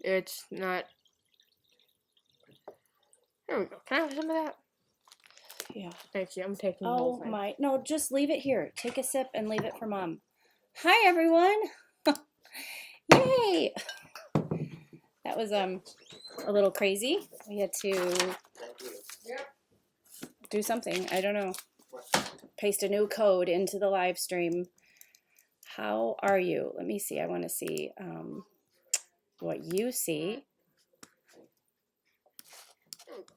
It's not. There we go. Can I have some of that? Yeah. Thank you. I'm taking the Oh whole thing. my, no, just leave it here. Take a sip and leave it for Mom. Hi, everyone. Yay. That was a little crazy. We had to do something. I don't know. Paste a new code into the live stream. How are you? Let me see. I want to see what you see.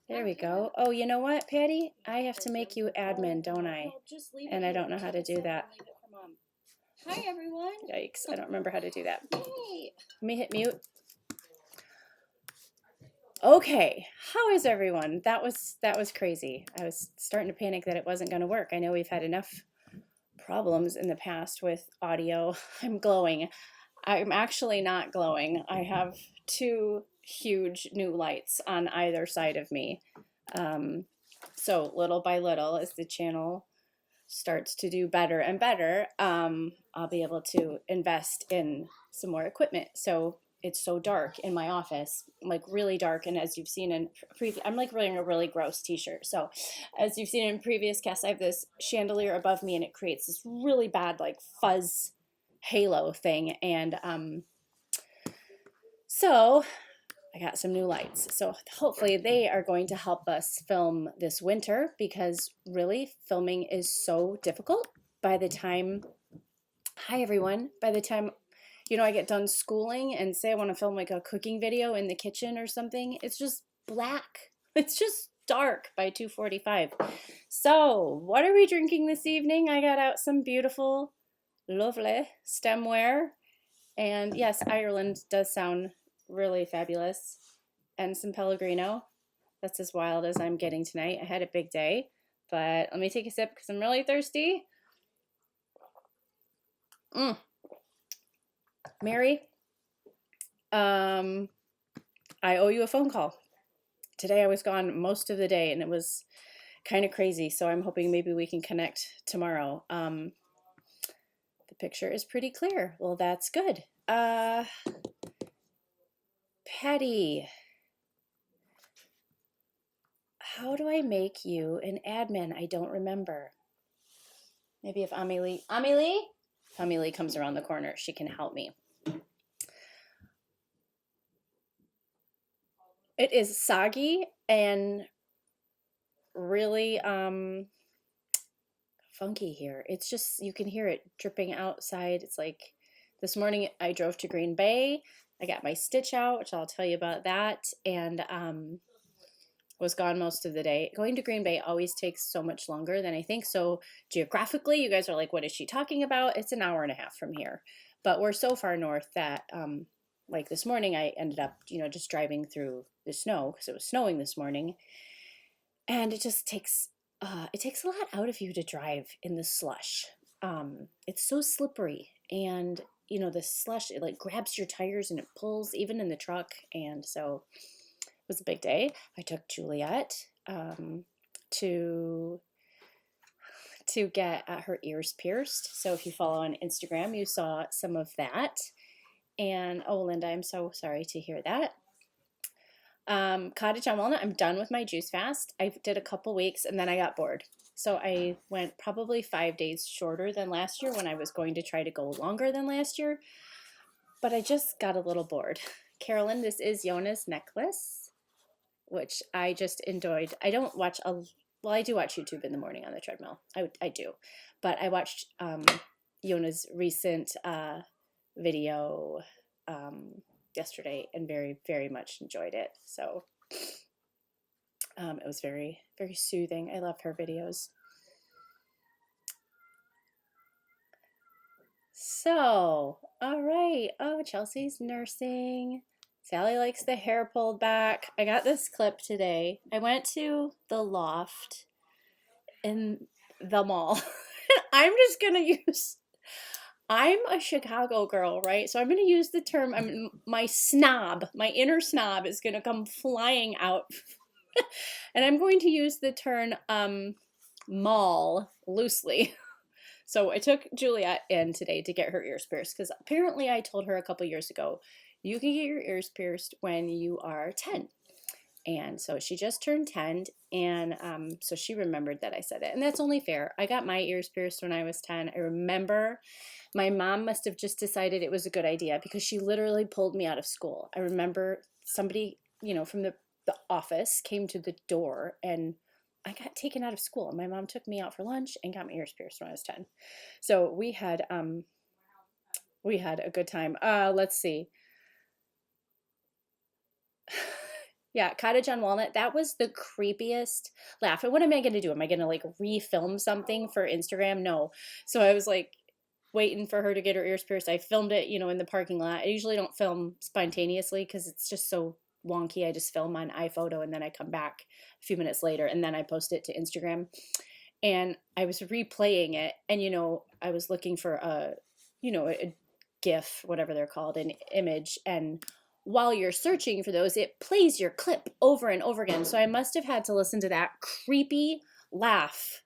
There we go. Oh, you know what, Patty? I have to make you admin, don't I? And I don't know how to do that. Hi, everyone. Yikes. I don't remember how to do that. Yay. Let me hit mute. Okay, how is everyone? That was crazy. I was starting to panic that it wasn't going to work. I know we've had enough problems in the past with audio. I'm glowing. I'm actually not glowing. I have two huge new lights on either side of me. So little by little, as the channel starts to do better and better, I'll be able to invest in some more equipment. So it's so dark in my office, like really dark. And as you've seen in previous, I'm like wearing a really gross t-shirt. So as you've seen in previous casts, I have this chandelier above me and it creates this really bad like fuzz halo thing. And so I got some new lights. So hopefully they are going to help us film this winter because really filming is so difficult by the time, hi everyone, by the time, I get done schooling and say I want to film like a cooking video in the kitchen or something, it's just black. It's just dark by 2:45. So what are we drinking this evening? I got out some beautiful, lovely stemware. And yes, Ireland does sound really fabulous. And some Pellegrino. That's as wild as I'm getting tonight. I had a big day, but let me take a sip because I'm really thirsty. Mary, I owe you a phone call. Today I was gone most of the day and it was kind of crazy, so I'm hoping maybe we can connect tomorrow. The picture is pretty clear. Well, that's good. Patty, how do I make you an admin? I don't remember. Maybe if Amelie comes around the corner, she can help me. It is soggy and really funky here. It's just, you can hear it dripping outside. It's like this morning I drove to Green Bay. I got my stitch out, which I'll tell you about that, and was gone most of the day. Going to Green Bay always takes so much longer than I think. So geographically, you guys are like, what is she talking about? It's an hour and a half from here. But we're so far north that like this morning I ended up, just driving through the snow because it was snowing this morning. And it just takes a lot out of you to drive in the slush. It's so slippery and the slush, it like grabs your tires and it pulls even in the truck. And so it was a big day. I took Juliet to get her ears pierced. So if you follow on Instagram, you saw some of that. And oh, Linda, I'm so sorry to hear that. Cottage on walnut, I'm done with my juice fast. I did a couple weeks and then I got bored. So I went probably 5 days shorter than last year when I was going to try to go longer than last year. But I just got a little bored. Carolyn, this is Yona's necklace, which I just enjoyed. I don't watch well, I do watch YouTube in the morning on the treadmill. I do. But I watched Yona's recent video yesterday and very, very much enjoyed it. So it was very, very soothing. I love her videos. So, all right. Oh, Chelsea's nursing. Sally likes the hair pulled back. I got this clip today. I went to the loft in the mall. I'm just going to use, I'm a Chicago girl, right? So I'm going to use the term, my inner snob is going to come flying out. And I'm going to use the term mall loosely. So I took Juliet in today to get her ears pierced because apparently I told her a couple years ago, you can get your ears pierced when you are 10. And so she just turned 10, and so she remembered that I said it. And that's only fair. I got my ears pierced when I was 10. I remember my mom must have just decided it was a good idea because she literally pulled me out of school. I remember somebody, from the office came to the door, and I got taken out of school. My mom took me out for lunch and got my ears pierced when I was 10. So we had a good time. Let's see. Yeah, Cottage on Walnut. That was the creepiest laugh. And what am I going to do? Am I going to like refilm something for Instagram? No. So I was like waiting for her to get her ears pierced. I filmed it, in the parking lot. I usually don't film spontaneously because it's just so wonky. I just film on iPhoto and then I come back a few minutes later and then I post it to Instagram. And I was replaying it, and I was looking for a GIF, whatever they're called, an image, and while you're searching for those, it plays your clip over and over again. So I must have had to listen to that creepy laugh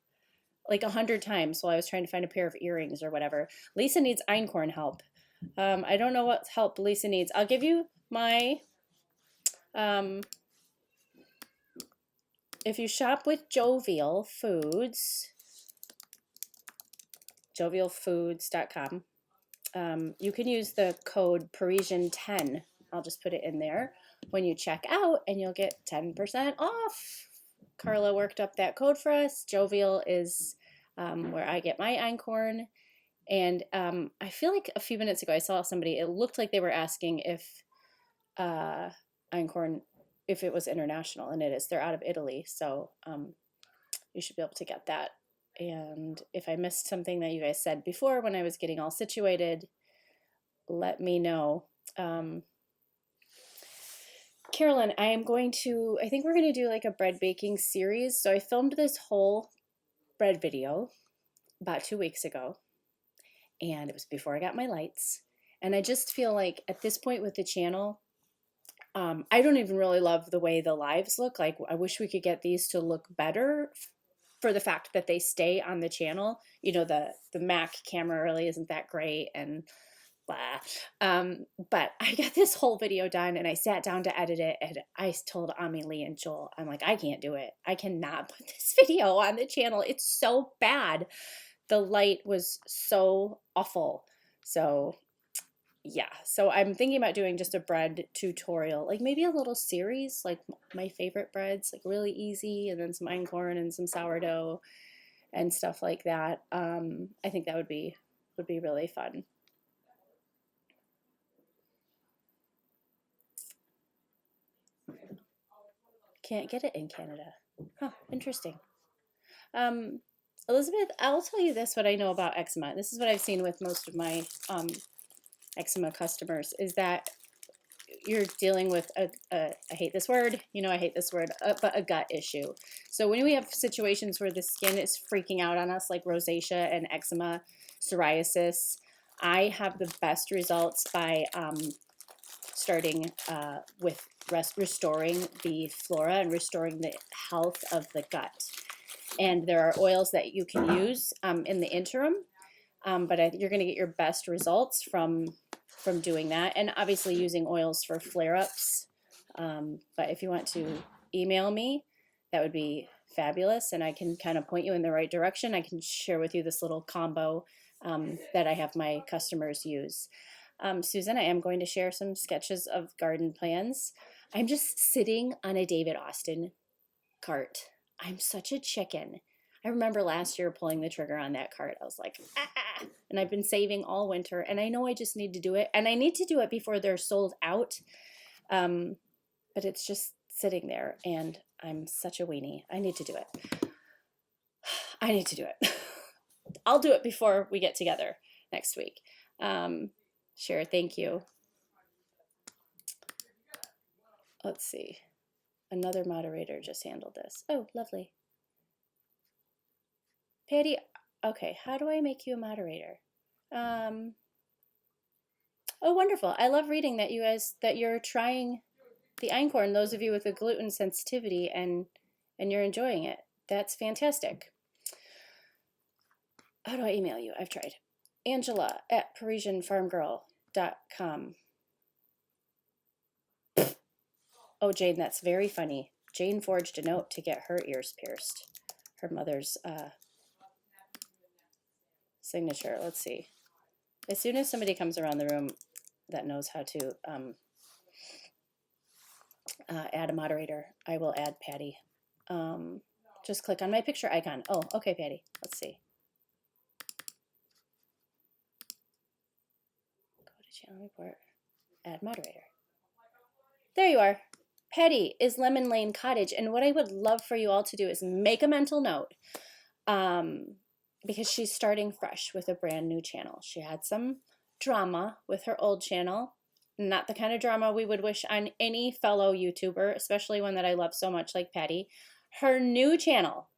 like 100 times while I was trying to find a pair of earrings or whatever. Lisa needs einkorn help. I don't know what help Lisa needs. I'll give you my, if you shop with Jovial Foods, jovialfoods.com, you can use the code Parisienne10. I'll just put it in there when you check out and you'll get 10% off. Carla worked up that code for us. Jovial is where I get my einkorn. And I feel like a few minutes ago I saw somebody, it looked like they were asking if einkorn, if it was international, and it is. They're out of Italy, so you should be able to get that. And if I missed something that you guys said before when I was getting all situated, let me know. Carolyn, I think we're going to do like a bread baking series. So I filmed this whole bread video about 2 weeks ago, and it was before I got my lights. And I just feel like at this point with the channel, I don't even really love the way the lives look. Like, I wish we could get these to look better for the fact that they stay on the channel. The Mac camera really isn't that great, and blah. But I got this whole video done and I sat down to edit it, and I told Ami Lee and Joel, I'm like, I can't do it. I cannot put this video on the channel. It's so bad. The light was so awful. So yeah, so I'm thinking about doing just a bread tutorial, like maybe a little series, like my favorite breads, like really easy, and then some einkorn and some sourdough and stuff like that. I think that would be really fun. Can't get it in Canada. Huh, interesting. Elizabeth, I'll tell you this, what I know about eczema. This is what I've seen with most of my eczema customers, is that you're dealing with I hate this word, I hate this word, but a gut issue. So when we have situations where the skin is freaking out on us, like rosacea and eczema, psoriasis, I have the best results by starting with restoring the flora and restoring the health of the gut. And there are oils that you can use in the interim, but you're going to get your best results from doing that, and obviously using oils for flare-ups. But if you want to email me, that would be fabulous, and I can kind of point you in the right direction. I can share with you this little combo that I have my customers use. Susan, I am going to share some sketches of garden plans. I'm just sitting on a David Austin cart. I'm such a chicken. I remember last year pulling the trigger on that cart. I was like, ah, and I've been saving all winter, and I know I just need to do it, and I need to do it before they're sold out. But it's just sitting there, and I'm such a weenie. I need to do it. I need to do it. I'll do it before we get together next week. Sure, thank you. Let's see. Another moderator just handled this. Oh, lovely. Patty, okay, how do I make you a moderator? Oh, wonderful. I love reading that you're trying the einkorn, those of you with a gluten sensitivity, and you're enjoying it. That's fantastic. How do I email you? I've tried. Angela at ParisienneFarmgirl.com. Oh, Jane, that's very funny. Jane forged a note to get her ears pierced. Her mother's signature. Let's see. As soon as somebody comes around the room that knows how to add a moderator, I will add Patty. Just click on my picture icon. Oh, okay, Patty. Let's see. Go to channel report. Add moderator. There you are. Patty is Lemon Lane Cottage. And what I would love for you all to do is make a mental note, because she's starting fresh with a brand new channel. She had some drama with her old channel. Not the kind of drama we would wish on any fellow YouTuber, especially one that I love so much like Patty. Her new channel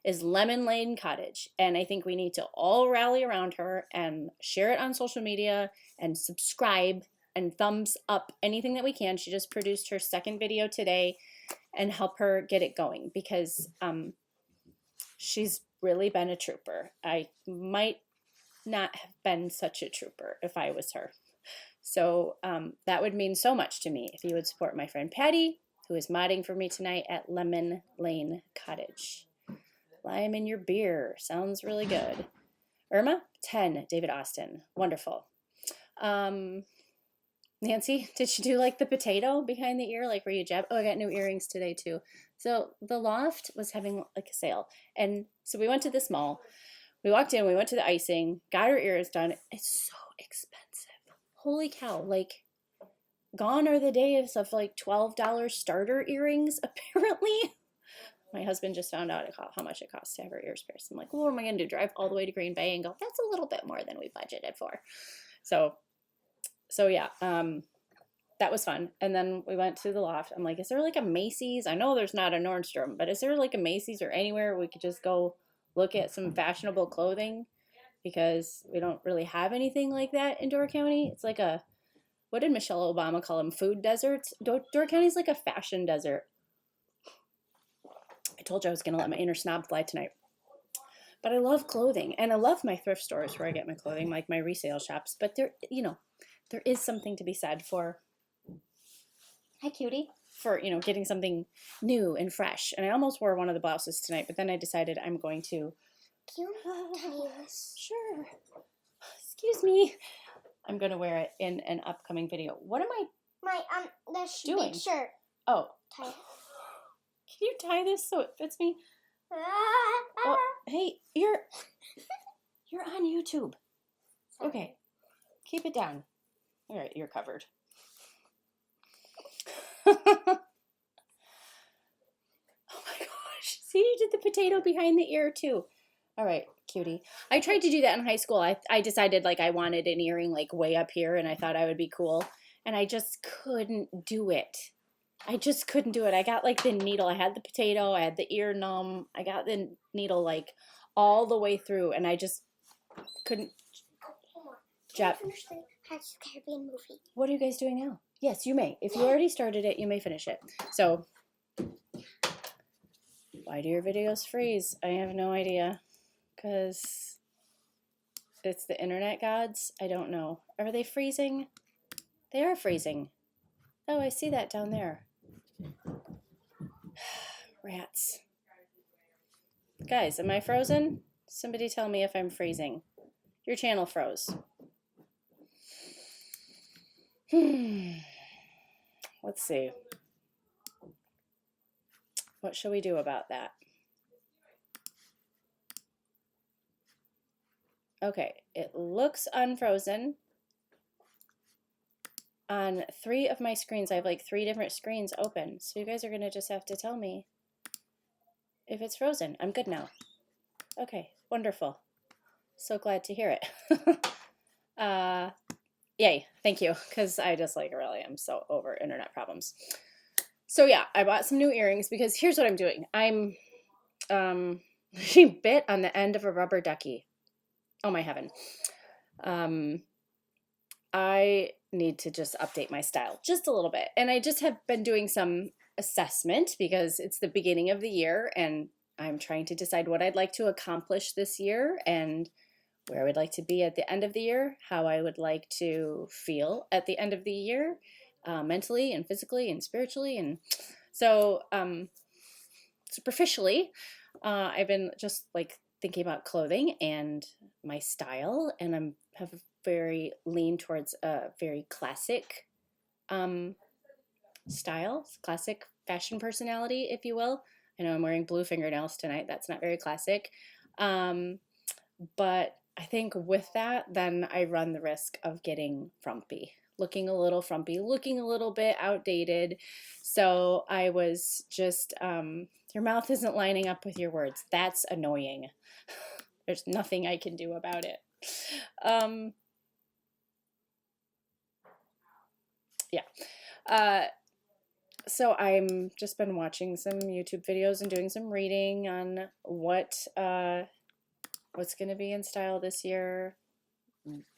is Lemon Lane Cottage. And I think we need to all rally around her and share it on social media and subscribe and thumbs up anything that we can. She just produced her second video today, and help her get it going, because she's really been a trooper. I might not have been such a trooper if I was her. So that would mean so much to me if you would support my friend Patty, who is modding for me tonight at Lemon Lane Cottage. Lime in your beer. Sounds really good. Irma, 10. David Austin. Wonderful. Nancy, did you do like the potato behind the ear? Like where you jab? Oh, I got new earrings today too. So the loft was having like a sale. And so we went to this mall. We walked in, we went to the icing, got our ears done. It's so expensive. Holy cow. Like, gone are the days of like $12 starter earrings, apparently. My husband just found out how much it costs to have our ears pierced. I'm like, well, what am I going to do? Drive all the way to Green Bay and go, that's a little bit more than we budgeted for. So yeah, that was fun. And then we went to the loft. I'm like, is there like a Macy's? I know there's not a Nordstrom, but is there like a Macy's or anywhere we could just go look at some fashionable clothing? Because we don't really have anything like that in Door County. It's like a, what did Michelle Obama call them? Food deserts? Door County's like a fashion desert. I told you I was going to let my inner snob fly tonight. But I love clothing, and I love my thrift stores where I get my clothing, like my resale shops. But there is something to be said for, hi cutie, for, getting something new and fresh. And I almost wore one of the blouses tonight, but then I decided I'm going to. Can you tie this? Sure. Excuse me. I'm going to wear it in an upcoming video. What am I This doing? big shirt. Oh. Tie it. Can you tie this so it fits me? Oh, hey, you're on YouTube. Okay. Keep it down. All right, you're covered. Oh my gosh. See, you did the potato behind the ear too. All right, cutie. I tried to do that in high school. I decided like I wanted an earring like way up here, and I thought I would be cool. And I just couldn't do it. I just couldn't do it. I got like the needle. I had the potato. I had the ear numb. I got the needle like all the way through, and I just couldn't. Hold on. Can I finish the Pirates of the Caribbean movie? What are you guys doing now? Yes, you may. If you already started it, you may finish it. So, why do your videos freeze? I have no idea. Because it's the internet gods? I don't know. Are they freezing? They are freezing. Oh, I see that down there. Rats. Guys, am I frozen? Somebody tell me if I'm freezing. Your channel froze. Let's see. What shall we do about that? Okay, it looks unfrozen. On 3 of my screens, I have like 3 different screens open. So you guys are going to just have to tell me if it's frozen. I'm good now. Okay, wonderful. So glad to hear it. Yay, thank you, because I just like really am so over internet problems. So yeah, I bought some new earrings because here's what I'm doing. I'm she bit on the end of a rubber ducky. Oh my heaven. I need to just update my style just a little bit. And I just have been doing some assessment because it's the beginning of the year and I'm trying to decide what I'd like to accomplish this year and where I would like to be at the end of the year, how I would like to feel at the end of the year, mentally and physically and spiritually. And so superficially, I've been just like thinking about clothing and my style, and I'm have a very lean towards a very classic style, classic fashion personality, if you will. I know I'm wearing blue fingernails tonight. That's not very classic. But I think with that, then I run the risk of getting frumpy, looking a little frumpy, looking a little bit outdated. So I was just, your mouth isn't lining up with your words. That's annoying. There's nothing I can do about it. Yeah. So I'm just been watching some YouTube videos and doing some reading on what's going to be in style this year.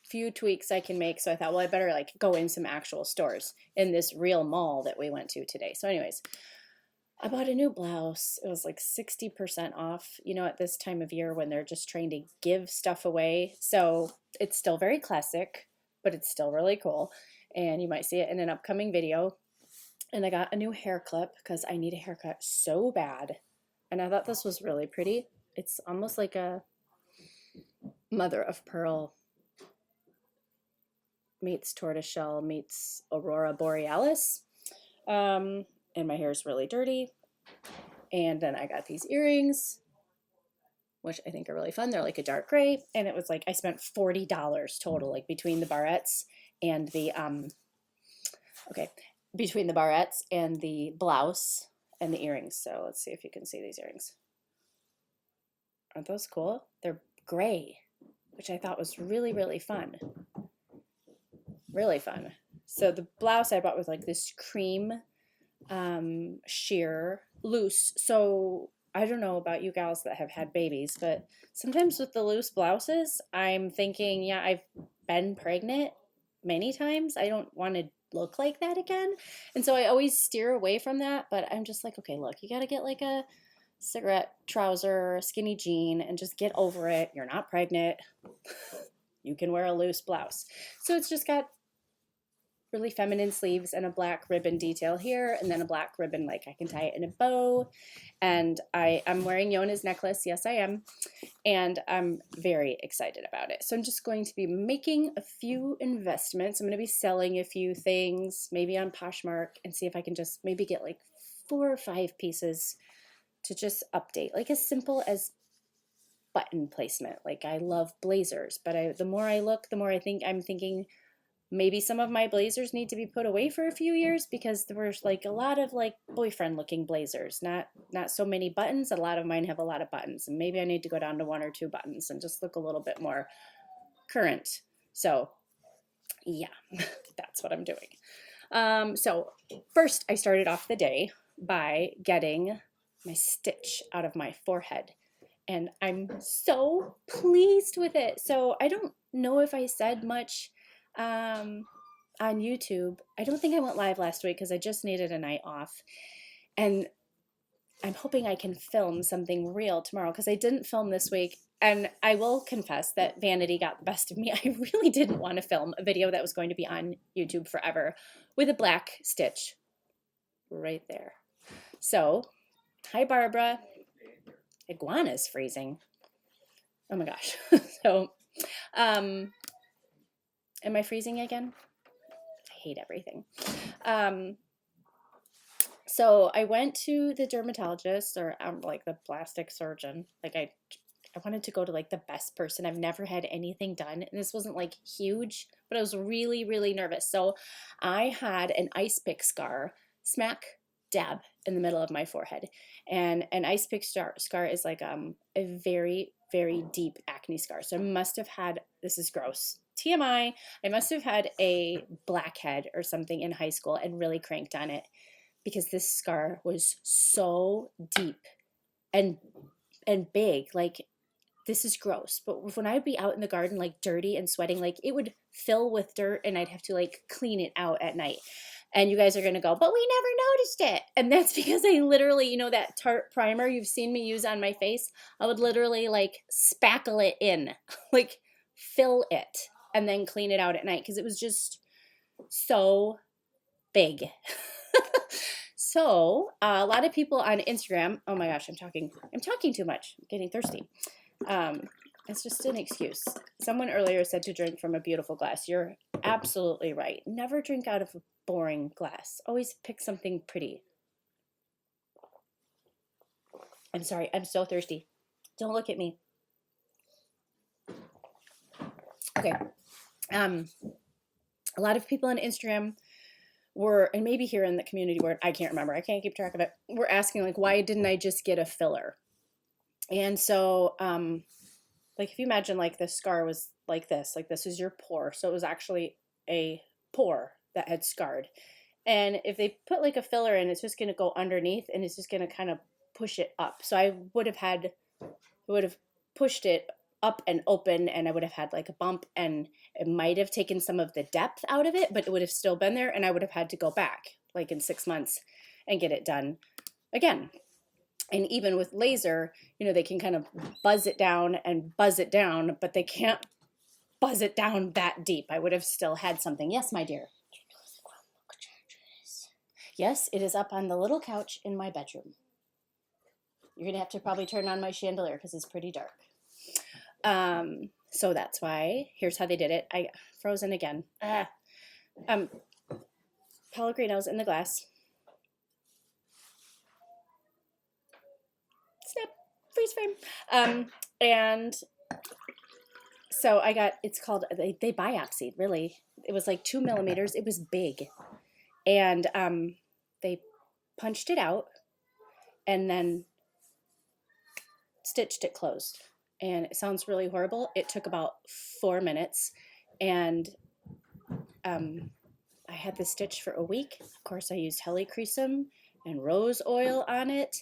Few tweaks I can make. So I thought, well, I better like go in some actual stores in this real mall that we went to today. So anyways, I bought a new blouse. It was like 60% off, you know, at this time of year when they're just trying to give stuff away. So it's still very classic, but it's still really cool. And you might see it in an upcoming video. And I got a new hair clip because I need a haircut so bad. And I thought this was really pretty. It's almost like a mother of pearl meets tortoiseshell meets aurora borealis. And my hair is really dirty. And then I got these earrings, which I think are really fun. They're like a dark gray. And it was like I spent $40 total, like between the barrettes and the between the barrettes and the blouse and the earrings. So let's see if you can see these earrings. Aren't those cool? They're gray, which I thought was really, really fun. Really fun. So the blouse I bought was like this cream sheer loose. So I don't know about you gals that have had babies, but sometimes with the loose blouses, I'm thinking, yeah, I've been pregnant many times. I don't want to look like that again. And so I always steer away from that, but I'm just like, okay, look, you got to get like a cigarette trouser, skinny jean, and just get over it. You're not pregnant. You can wear a loose blouse. So it's just got really feminine sleeves and a black ribbon detail here, and then a black ribbon, like I can tie it in a bow. And I'm wearing Yona's necklace. Yes, I am. And I'm very excited about it. So I'm just going to be making a few investments. I'm going to be selling a few things, maybe on Poshmark, and see if I can just maybe get like 4 or 5 pieces to just update, like as simple as button placement. Like I love blazers, but the more I look, the more I'm thinking maybe some of my blazers need to be put away for a few years because there were like a lot of like boyfriend looking blazers, not so many buttons. A lot of mine have a lot of buttons, and maybe I need to go down to 1 or 2 buttons and just look a little bit more current. So yeah, that's what I'm doing. So first I started off the day by getting my stitch out of my forehead, and I'm so pleased with it. So I don't know if I said much on YouTube. I don't think I went live last week because I just needed a night off, and I'm hoping I can film something real tomorrow because I didn't film this week. And I will confess that vanity got the best of me. I really didn't want to film a video that was going to be on YouTube forever with a black stitch right there. So hi, Barbara. Iguana's freezing. Oh my gosh. So, am I freezing again? I hate everything. So I went to the dermatologist, or like the plastic surgeon. Like I wanted to go to like the best person. I've never had anything done, and this wasn't like huge, but I was really, really nervous. So I had an ice pick scar smack dab in the middle of my forehead. And an ice pick scar is like a very, very deep acne scar. So I must have had, this is gross, TMI, I must have had a blackhead or something in high school and really cranked on it because this scar was so deep and big. Like, this is gross. But when I'd be out in the garden, like dirty and sweating, like it would fill with dirt and I'd have to like clean it out at night. And you guys are going to go, but we never noticed it. And that's because I literally, you know, that Tarte primer you've seen me use on my face, I would literally like spackle it in, like fill it and then clean it out at night because it was just so big. So a lot of people on Instagram, oh my gosh, I'm talking too much. I'm getting thirsty. It's just an excuse. Someone earlier said to drink from a beautiful glass. You're absolutely right. Never drink out of a boring glass. Always pick something pretty. I'm sorry, I'm so thirsty. Don't look at me. Okay. A lot of people on Instagram were, and maybe here in the community where I can't remember, I can't keep track of it, we're asking like, why didn't I just get a filler? And so, like if you imagine like the scar was like this is your pore. So it was actually a pore that had scarred. And if they put like a filler in, it's just going to go underneath and it's just going to kind of push it up. So I would have pushed it up and open, and I would have had like a bump, and it might have taken some of the depth out of it, but it would have still been there, and I would have had to go back like in 6 months and get it done again. And even with laser, you know, they can kind of buzz it down, but they can't buzz it down that deep. I would have still had something. Yes, my dear. Yes, it is up on the little couch in my bedroom. You're going to have to probably turn on my chandelier because it's pretty dark. So that's why. Here's how they did it. I frozen again. Pellegrino's in the glass. Snap, freeze frame. And so I got, it's called, they biopsied, really. It was like 2 millimeters. It was big. And they punched it out and then stitched it closed. And it sounds really horrible. It took about 4 minutes. And I had the stitch for a week. Of course, I used helichrysum and rose oil on it.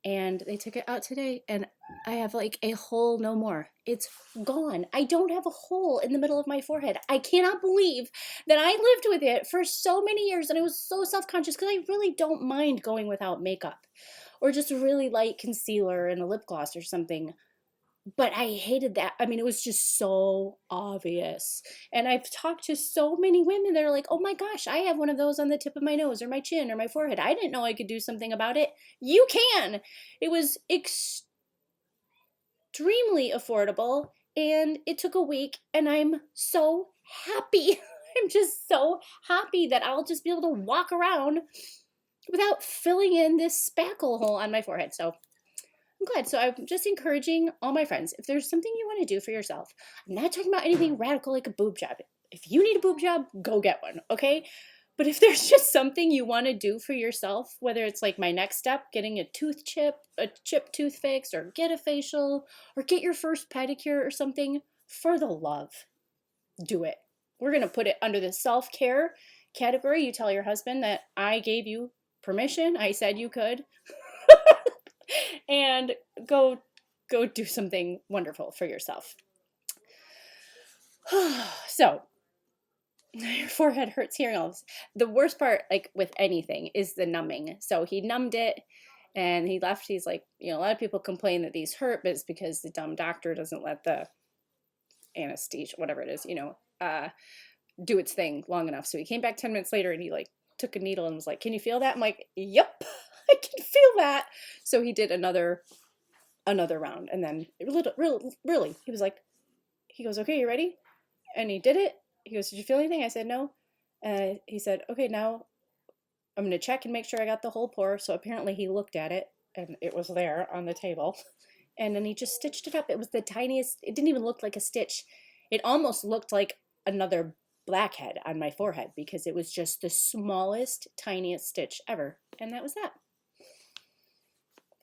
And they took it out today, and I have like a hole no more. It's gone. I don't have a hole in the middle of my forehead. I cannot believe that I lived with it for so many years, and I was so self-conscious because I really don't mind going without makeup or just a really light concealer and a lip gloss or something. But I hated that. I mean, it was just so obvious. And I've talked to so many women that are like, oh my gosh, I have one of those on the tip of my nose or my chin or my forehead. I didn't know I could do something about it. You can. It was extremely affordable, and it took a week, and I'm so happy. I'm just so happy that I'll just be able to walk around without filling in this spackle hole on my forehead. So I'm glad. So I'm just encouraging all my friends, if there's something you want to do for yourself, I'm not talking about anything radical like a boob job. If you need a boob job, go get one, okay? But if there's just something you want to do for yourself, whether it's like my next step, getting a chip tooth fixed, or get a facial, or get your first pedicure or something, for the love, do it. We're going to put it under the self-care category. You tell your husband that I gave you permission. I said you could. And go do something wonderful for yourself. So, your forehead hurts hearing all this. The worst part, like with anything, is the numbing. So he numbed it and he left. He's like, you know, a lot of people complain that these hurt, but it's because the dumb doctor doesn't let the anesthesia, whatever it is, you know, do its thing long enough. So he came back 10 minutes later and he like took a needle and was like, can you feel that? I'm like, yep, I can feel that. So he did another round, and then really, he was like, he goes, okay, you ready? And he did it. He goes, did you feel anything? I said no. And he said, okay, now I'm going to check and make sure I got the whole pore. So apparently he looked at it, and it was there on the table, and then he just stitched it up. It was the tiniest. It didn't even look like a stitch. It almost looked like another blackhead on my forehead, because it was just the smallest, tiniest stitch ever. And that was that.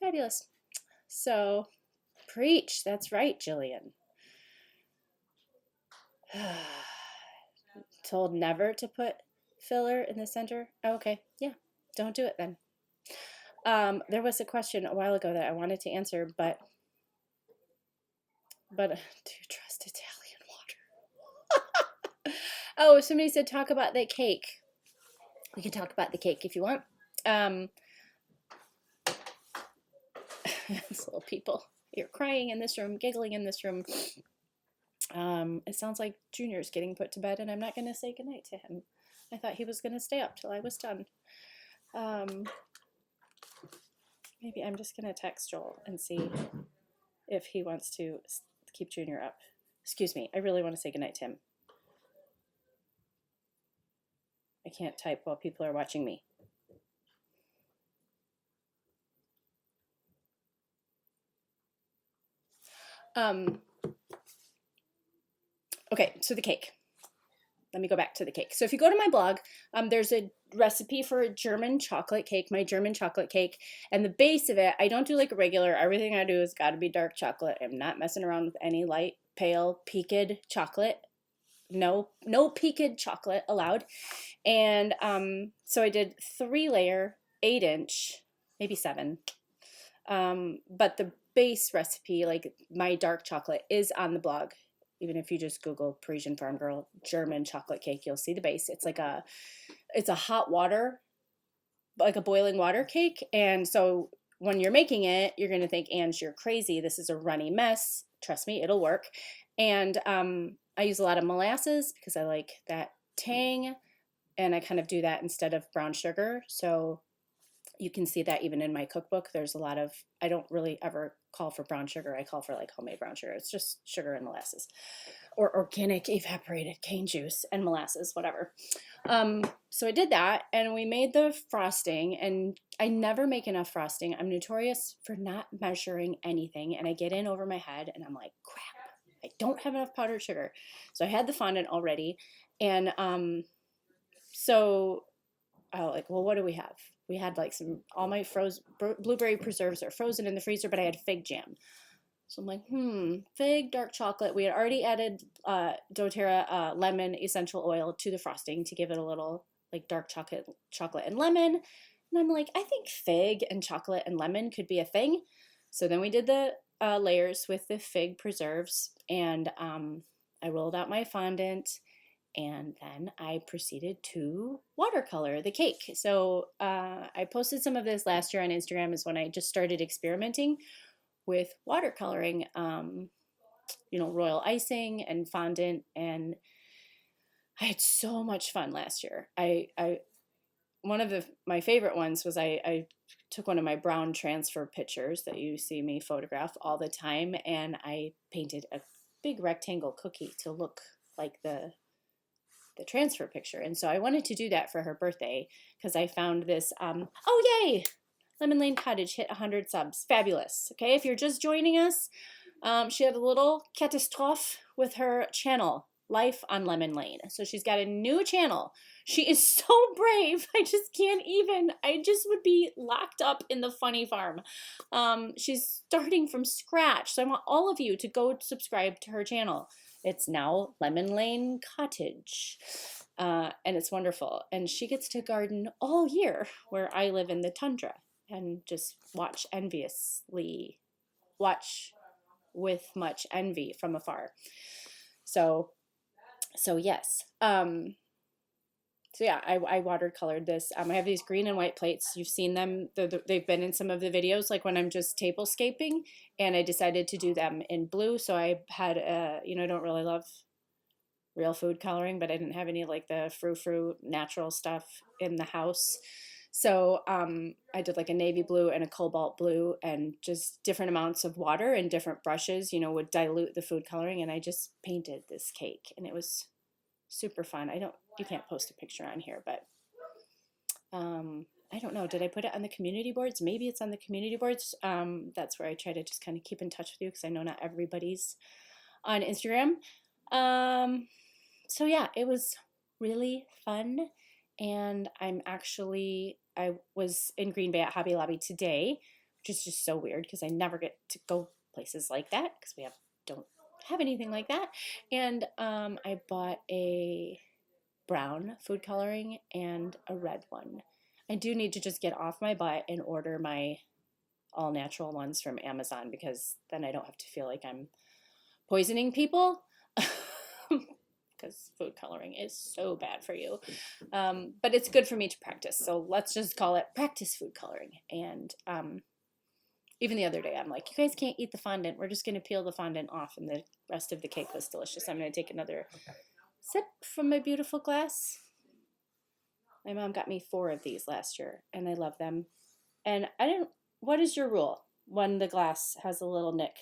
Fabulous. So, preach. That's right, Jillian. Told never to put filler in the center. Oh, okay. Yeah. Don't do it then. There was a question a while ago that I wanted to answer, but do you trust Italian water? Oh, somebody said talk about the cake. We can talk about the cake if you want. These little people. You're crying in this room, giggling in this room. It sounds like Junior's getting put to bed, and I'm not going to say goodnight to him. I thought he was going to stay up till I was done. Maybe I'm just going to text Joel and see if he wants to keep Junior up. Excuse me. I really want to say goodnight to him. I can't type while people are watching me. Okay, so the cake. Let me go back to the cake. So if you go to my blog, there's a recipe for a German chocolate cake, my German chocolate cake. And the base of it, I don't do like a regular. Everything I do has got to be dark chocolate. I'm not messing around with any light, pale, peaked chocolate. No peaked chocolate allowed. And so I did 3-layer, 8-inch, maybe 7. But the base recipe, like my dark chocolate, is on the blog. Even if you just Google Parisienne Farmgirl German chocolate cake, you'll see the base. It's like it's a hot water, like a boiling water cake. And so when you're making it, you're going to think, Ange, you're crazy. This is a runny mess. Trust me, it'll work. And I use a lot of molasses because I like that tang. And I kind of do that instead of brown sugar. So you can see that even in my cookbook, there's a lot of, I don't really ever call for brown sugar. I call for like homemade brown sugar. It's just sugar and molasses or organic evaporated cane juice and molasses, whatever. So I did that and we made the frosting, and I never make enough frosting. I'm notorious for not measuring anything, and I get in over my head and I'm like, crap, I don't have enough powdered sugar. So I had the fondant already. And so I was like, well, what do we have? We had like all my blueberry preserves are frozen in the freezer, but I had fig jam. So I'm like, fig, dark chocolate. We had already added doTERRA lemon essential oil to the frosting to give it a little like dark chocolate and lemon. And I'm like, I think fig and chocolate and lemon could be a thing. So then we did the layers with the fig preserves, and I rolled out my fondant. And then I proceeded to watercolor the cake. So I posted some of this last year on Instagram, is when I just started experimenting with watercoloring, royal icing and fondant. And I had so much fun last year. One of my favorite ones was I took one of my brown transfer pictures that you see me photograph all the time, and I painted a big rectangle cookie to look like the transfer picture. And so I wanted to do that for her birthday because I found this, oh yay, Lemon Lane Cottage hit 100 subs. Fabulous. Okay, if you're just joining us, she had a little catastrophe with her channel, Life on Lemon Lane. So she's got a new channel. She is so brave. I just can't even. I just would be locked up in the funny farm. She's starting from scratch. So I want all of you to go subscribe to her channel. It's now Lemon Lane Cottage, and it's wonderful. And she gets to garden all year, where I live in the tundra, and just watch with much envy from afar. So yes. So yeah, I watercolored this. I have these green and white plates. You've seen them. They've been in some of the videos, like when I'm just tablescaping, and I decided to do them in blue. So I had, I don't really love real food coloring, but I didn't have any like the frou-frou natural stuff in the house. So I did like a navy blue and a cobalt blue, and just different amounts of water and different brushes, would dilute the food coloring. And I just painted this cake, and it was super fun. You can't post a picture on here, but I don't know. Did I put it on the community boards? Maybe it's on the community boards. That's where I try to just kind of keep in touch with you, because I know not everybody's on Instagram. So yeah, it was really fun. And I was in Green Bay at Hobby Lobby today, which is just so weird because I never get to go places like that because we don't have anything like that. And I bought a brown food coloring and a red one. I do need to just get off my butt and order my all natural ones from Amazon, because then I don't have to feel like I'm poisoning people, because food coloring is so bad for you. But it's good for me to practice. So let's just call it practice food coloring. And even the other day, I'm like, you guys can't eat the fondant. We're just going to peel the fondant off, and the rest of the cake was delicious. I'm going to take another sip from my beautiful glass. My mom got me 4 of these last year, and I love them. And what is your rule when the glass has a little nick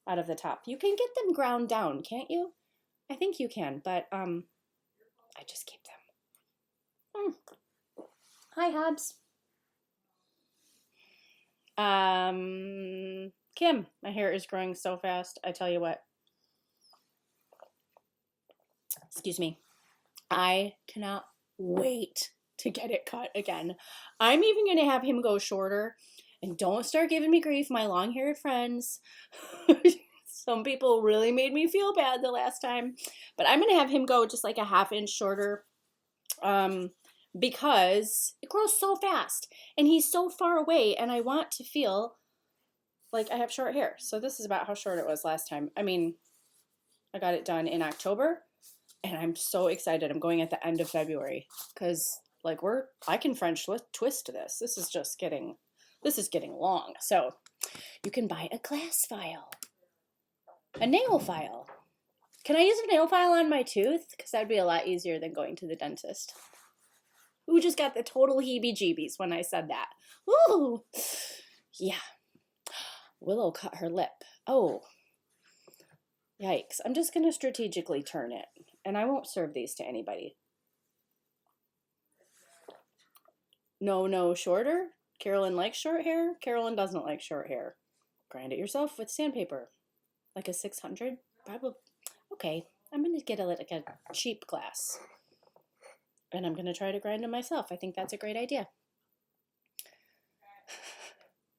out of the top? You can get them ground down, can't you? I think you can, but I just keep them. Hi, Hobbs. Kim, my hair is growing so fast. I tell you what. Excuse me. I cannot wait to get it cut again. I'm even going to have him go shorter. And don't start giving me grief, my long-haired friends. Some people really made me feel bad the last time. But I'm going to have him go just like a ½ inch shorter. Because it grows so fast. And he's so far away. And I want to feel like I have short hair. So this is about how short it was last time. I mean, I got it done in October. And I'm so excited. I'm going at the end of February. Because like I can French twist this. This is getting long. So you can buy a glass file. A nail file. Can I use a nail file on my tooth? Because that'd be a lot easier than going to the dentist. Who just got the total heebie-jeebies when I said that? Ooh. Yeah. Willow cut her lip. Oh. Yikes. I'm just going to strategically turn it. And I won't serve these to anybody. No, shorter? Carolyn likes short hair? Carolyn doesn't like short hair. Grind it yourself with sandpaper. Like a 600? Probably. Okay. I'm going to get a cheap glass. And I'm going to try to grind them myself. I think that's a great idea.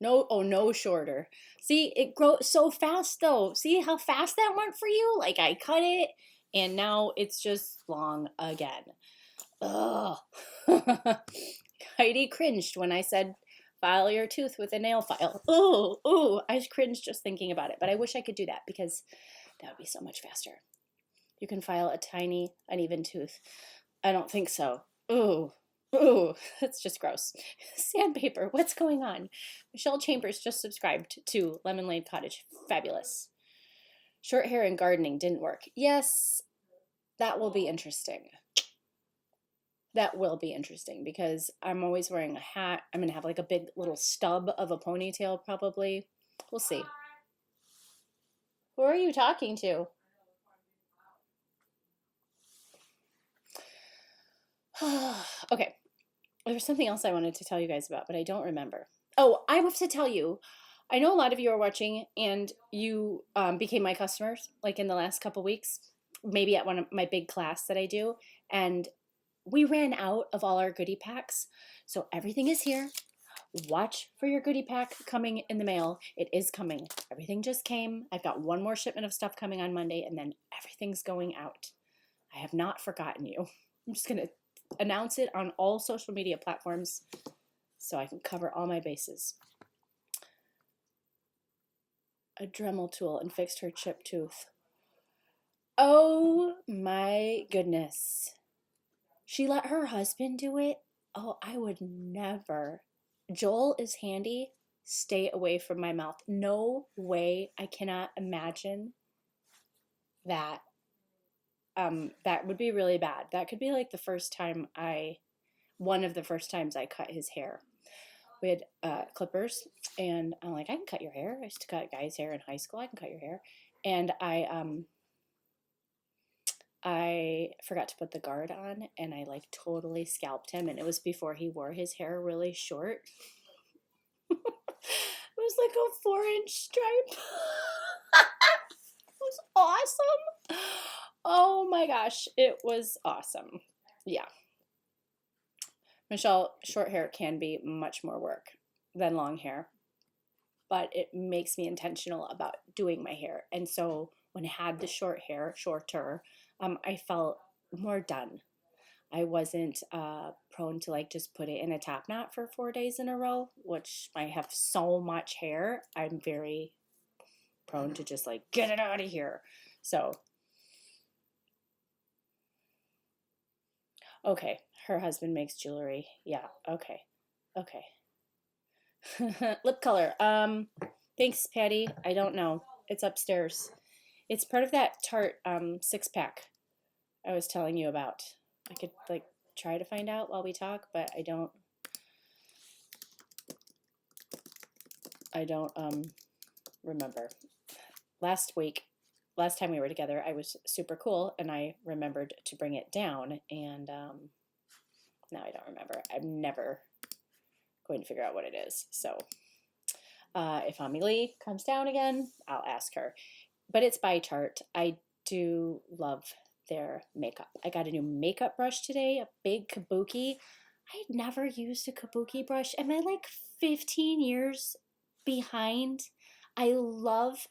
No shorter. See, it grows so fast though. See how fast that went for you? Like I cut it and now it's just long again. Ugh. Heidi cringed when I said file your tooth with a nail file. Ooh, I cringed just thinking about it. But I wish I could do that because that would be so much faster. You can file a tiny, uneven tooth. I don't think so. Ooh, that's just gross. Sandpaper, what's going on? Michelle Chambers just subscribed to Lemon Lane Cottage. Fabulous. Short hair and gardening didn't work. Yes, that will be interesting. That will be interesting because I'm always wearing a hat. I'm going to have like a big little stub of a ponytail probably. We'll see. Who are you talking to? Okay. There's something else I wanted to tell you guys about, but I don't remember. Oh, I have to tell you. I know a lot of you are watching and you became my customers like in the last couple weeks, maybe at one of my big class that I do. And we ran out of all our goodie packs. So everything is here. Watch for your goodie pack coming in the mail. It is coming. Everything just came. I've got one more shipment of stuff coming on Monday and then everything's going out. I have not forgotten you. I'm just going to announce it on all social media platforms so I can cover all my bases. A Dremel tool and fixed her chipped tooth. Oh my goodness. She let her husband do it? Oh, I would never. Joel is handy. Stay away from my mouth. No way. I cannot imagine that. That would be really bad. That could be like one of the first times I cut his hair. We had clippers, and I'm like, I can cut your hair. I used to cut guys' hair in high school. I can cut your hair. And I forgot to put the guard on, and I like totally scalped him, and it was before he wore his hair really short. It was like a 4-inch stripe. It was awesome. Oh my gosh, it was awesome. Yeah. Michelle, short hair can be much more work than long hair, but it makes me intentional about doing my hair. And so when I had the shorter, I felt more done. I wasn't prone to like just put it in a top knot for 4 days in a row, which I have so much hair. I'm very prone to just like, get it out of here. So, okay, her husband makes jewelry. Yeah, okay. Lip color. Thanks, Patty. I don't know. It's upstairs. It's part of that Tarte 6-pack I was telling you about. I could like try to find out while we talk, but I don't remember. Last time we were together, I was super cool and I remembered to bring it down, and now I don't remember. I'm never going to figure out what it is. So if Amelie comes down again, I'll ask her. But it's by chart. I do love their makeup. I got a new makeup brush today, a big kabuki. I had never used a kabuki brush. Am I like 15 years behind? I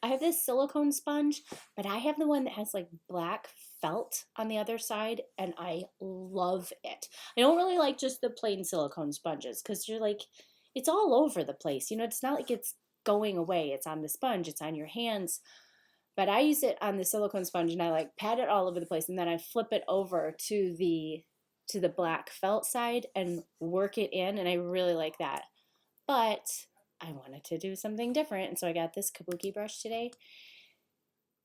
have this silicone sponge, but I have the one that has like black felt on the other side, and I love it. I don't really like just the plain silicone sponges because you're like, it's all over the place. You know, it's not like it's going away. It's on the sponge, it's on your hands. But I use it on the silicone sponge and I like pat it all over the place, and then I flip it over to the black felt side and work it in, and I really like that. But I wanted to do something different, and so I got this kabuki brush today,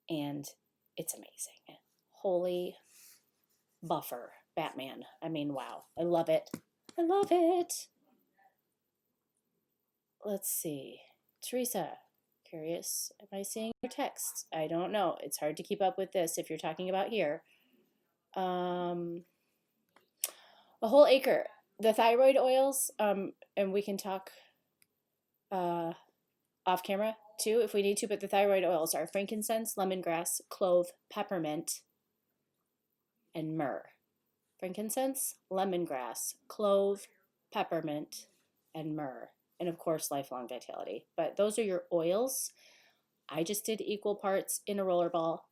and it's amazing. Holy buffer, Batman. I mean, wow. I love it. I love it. Let's see. Teresa, curious, am I seeing your texts? I don't know. It's hard to keep up with this if you're talking about here. A whole acre. The thyroid oils, and we can talk off camera too if we need to, but the thyroid oils are frankincense, lemongrass, clove, peppermint, and myrrh. Frankincense, lemongrass, clove, peppermint, and myrrh. And of course, lifelong vitality. But those are your oils. I just did equal parts in a roller ball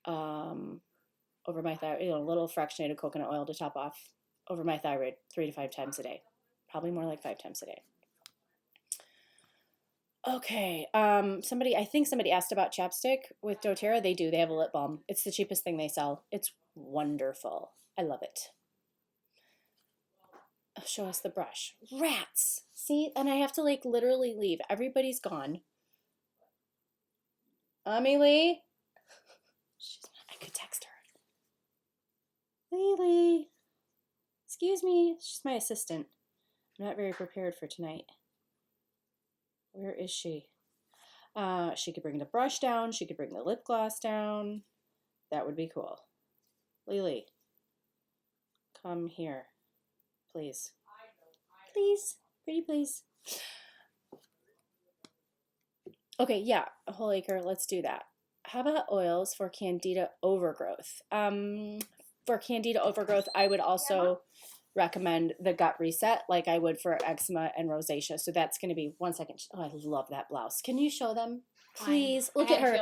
over my thyroid, a little fractionated coconut oil to top off over my thyroid 3 to 5 times a day. Probably more like 5 times a day. Okay, I think somebody asked about chapstick with doTERRA. They do. They have a lip balm. It's the cheapest thing they sell. It's wonderful. I love it. Oh, show us the brush. Rats. See, and I have to like literally leave. Everybody's gone. Amelie. I could text her. Lily. Excuse me. She's my assistant. I'm not very prepared for tonight. Where is she? She could bring the brush down. She could bring the lip gloss down. That would be cool. Lily, come here, please. Please, pretty please. Okay, yeah, a whole acre. Let's do that. How about oils for candida overgrowth? For candida overgrowth, I would also recommend the gut reset like I would for eczema and rosacea. So that's going to be 1 second. Oh, I love that blouse. Can you show them? Please. Look at her.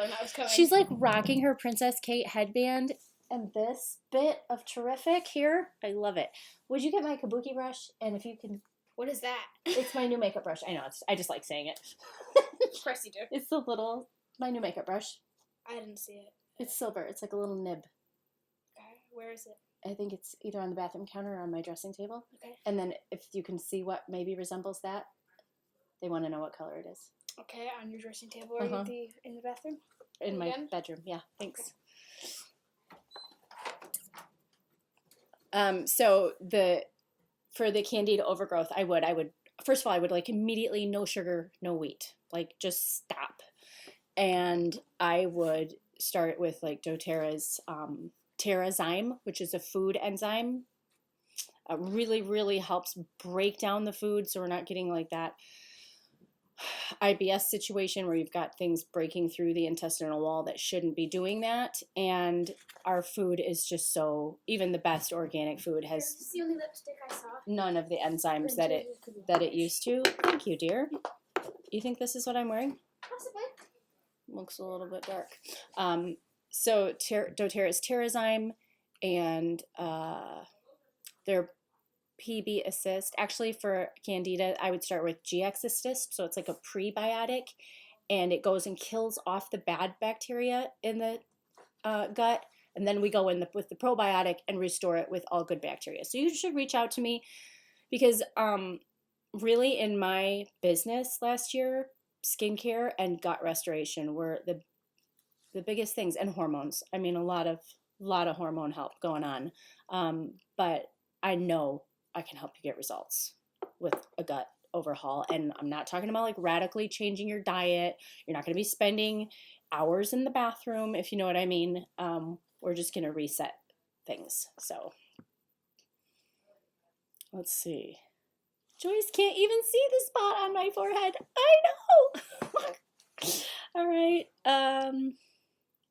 She's like rocking her Princess Kate headband and this bit of terrific here. I love it. Would you get my kabuki brush? And if you can. What is that? It's my new makeup brush. I know. I just like saying it. Of course you do. It's my new makeup brush. I didn't see it. It's silver. It's like a little nib. Okay. Where is it? I think it's either on the bathroom counter or on my dressing table. Okay. And then if you can see what maybe resembles that, they want to know what color it is. Okay, on your dressing table. Are you in the bathroom? In my bedroom, yeah. Thanks. Okay. So for the candida overgrowth, I would first of all, I would like immediately no sugar, no wheat, like just stop. And I would start with like doTERRA's Terrazyme, which is a food enzyme. Really, really helps break down the food, so we're not getting like that IBS situation where you've got things breaking through the intestinal wall that shouldn't be doing that. And our food is just so, even the best organic food has This is the only lipstick I saw. none of the enzymes that it used to. Thank you, dear. You think this is what I'm wearing? Possibly. Looks a little bit dark. So doTERRA's Terrazyme and their PB Assist. Actually, for candida, I would start with GX Assist. So it's like a prebiotic, and it goes and kills off the bad bacteria in the gut. And then we go in with the probiotic and restore it with all good bacteria. So you should reach out to me because really in my business last year, skincare and gut restoration were the biggest things, and hormones. I mean, a lot of hormone help going on. But I know I can help you get results with a gut overhaul. And I'm not talking about like radically changing your diet. You're not going to be spending hours in the bathroom, if you know what I mean. We're just going to reset things. So let's see. Joyce can't even see the spot on my forehead. I know. All right.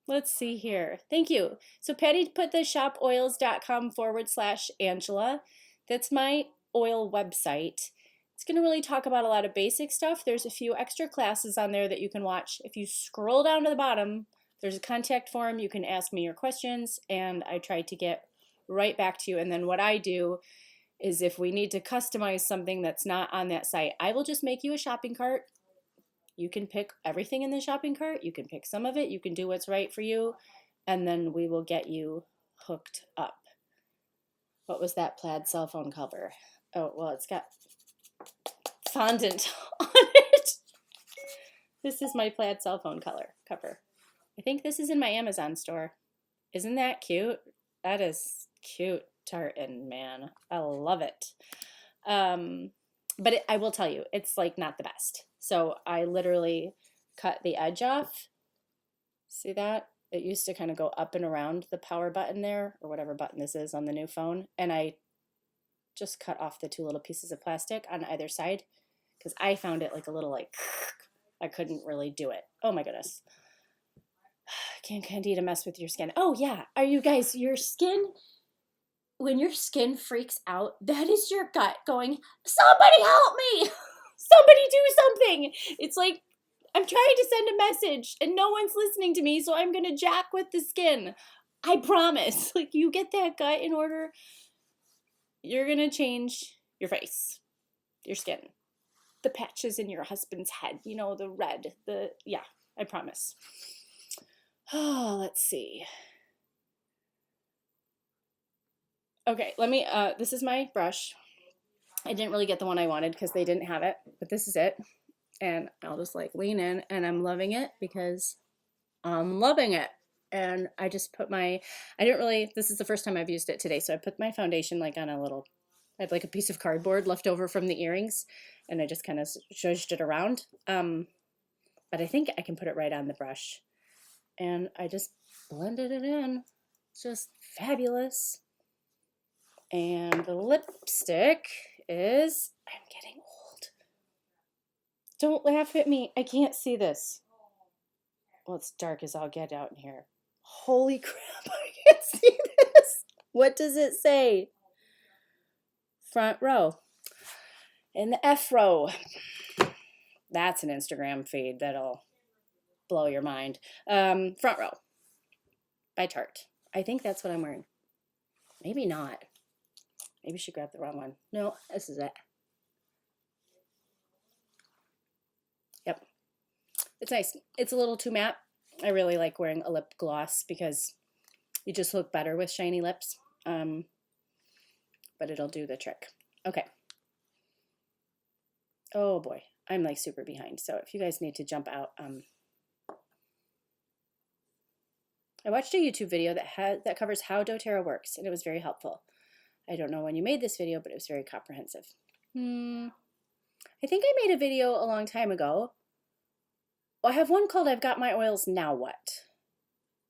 Let's see here. Thank you. So Patty put the shopoils.com/Angela. That's my oil website. It's going to really talk about a lot of basic stuff. There's a few extra classes on there that you can watch. If you scroll down to the bottom, there's a contact form. You can ask me your questions, and I try to get right back to you. And then what I do is if we need to customize something that's not on that site, I will just make you a shopping cart. You can pick everything in the shopping cart. You can pick some of it. You can do what's right for you. And then we will get you hooked up. What was that plaid cell phone cover? Oh, well, it's got fondant on it. This is my plaid cell phone cover. I think this is in my Amazon store. Isn't that cute? That is cute tartan, man. I love it. But I will tell you, it's like not the best. So I literally cut the edge off. See that? It used to kind of go up and around the power button there, or whatever button this is on the new phone. And I just cut off the two little pieces of plastic on either side because I found it like a little like, I couldn't really do it. Oh my goodness. Can Candida mess with your skin? Oh yeah. Are you guys, your skin, when your skin freaks out, that is your gut going, somebody help me. Somebody do something. It's like, I'm trying to send a message and no one's listening to me, so I'm going to jack with the skin. I promise. Like, you get that gut in order, you're going to change your face, your skin, the patches in your husband's head, you know, the red, yeah, I promise. Oh, let's see. Okay, let me, this is my brush. I didn't really get the one I wanted because they didn't have it, but this is it. And I'll just like lean in, and I'm loving it because I'm loving it. And I just put this is the first time I've used it today. So I put my foundation like on I have like a piece of cardboard left over from the earrings, and I just kind of zhuzhed it around. But I think I can put it right on the brush. And I just blended it in. It's just fabulous. And the lipstick is, I'm getting old. Don't laugh at me. I can't see this. Well, it's dark as I'll get out in here. Holy crap, I can't see this. What does it say? Front row. In the F row. That's an Instagram feed that'll blow your mind. Front row by Tarte. I think that's what I'm wearing. Maybe not. Maybe she grabbed the wrong one. No, this is it. Yep. It's nice. It's a little too matte. I really like wearing a lip gloss because you just look better with shiny lips. But it'll do the trick. Okay. Oh boy. I'm like super behind. So if you guys need to jump out, I watched a YouTube video that covers how doTERRA works, and it was very helpful. I don't know when you made this video, but it was very comprehensive. I think I made a video a long time ago. Well, I have one called I've Got My Oils, Now What?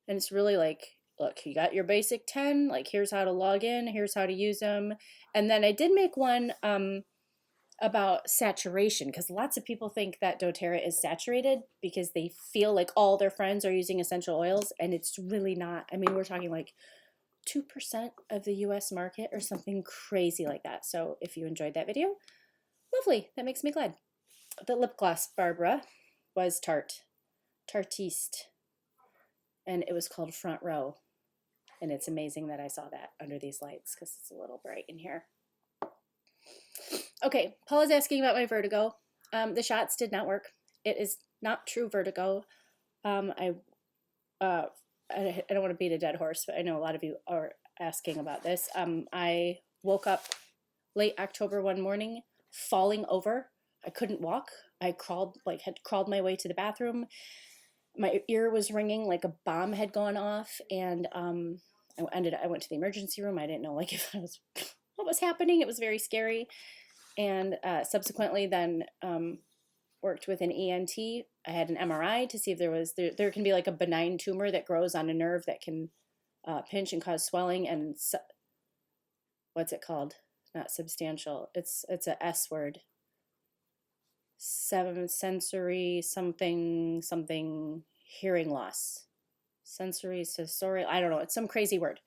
And it's really like, look, you got your basic 10, like here's how to log in, here's how to use them. And then I did make one about saturation, because lots of people think that doTERRA is saturated because they feel like all their friends are using essential oils, and it's really not. I mean, we're talking like 2% of the US market or something crazy like that. So if you enjoyed that video, lovely. That makes me glad. The lip gloss, Barbara, was Tartiste. And it was called Front Row. And it's amazing that I saw that under these lights because it's a little bright in here. Okay, Paula's asking about my vertigo. The shots did not work. It is not true vertigo. I don't want to beat a dead horse, but I know a lot of you are asking about this. I woke up late October one morning, falling over. I couldn't walk. I had crawled my way to the bathroom. My ear was ringing like a bomb had gone off, and I went to the emergency room. I didn't know like if I was what was happening. It was very scary. And subsequently then worked with an ENT. I had an MRI to see if there can be like a benign tumor that grows on a nerve that can pinch and cause swelling. And what's it called? Not substantial. It's a S word. Sensory something hearing loss. Sensory sensorial. I don't know. It's some crazy word,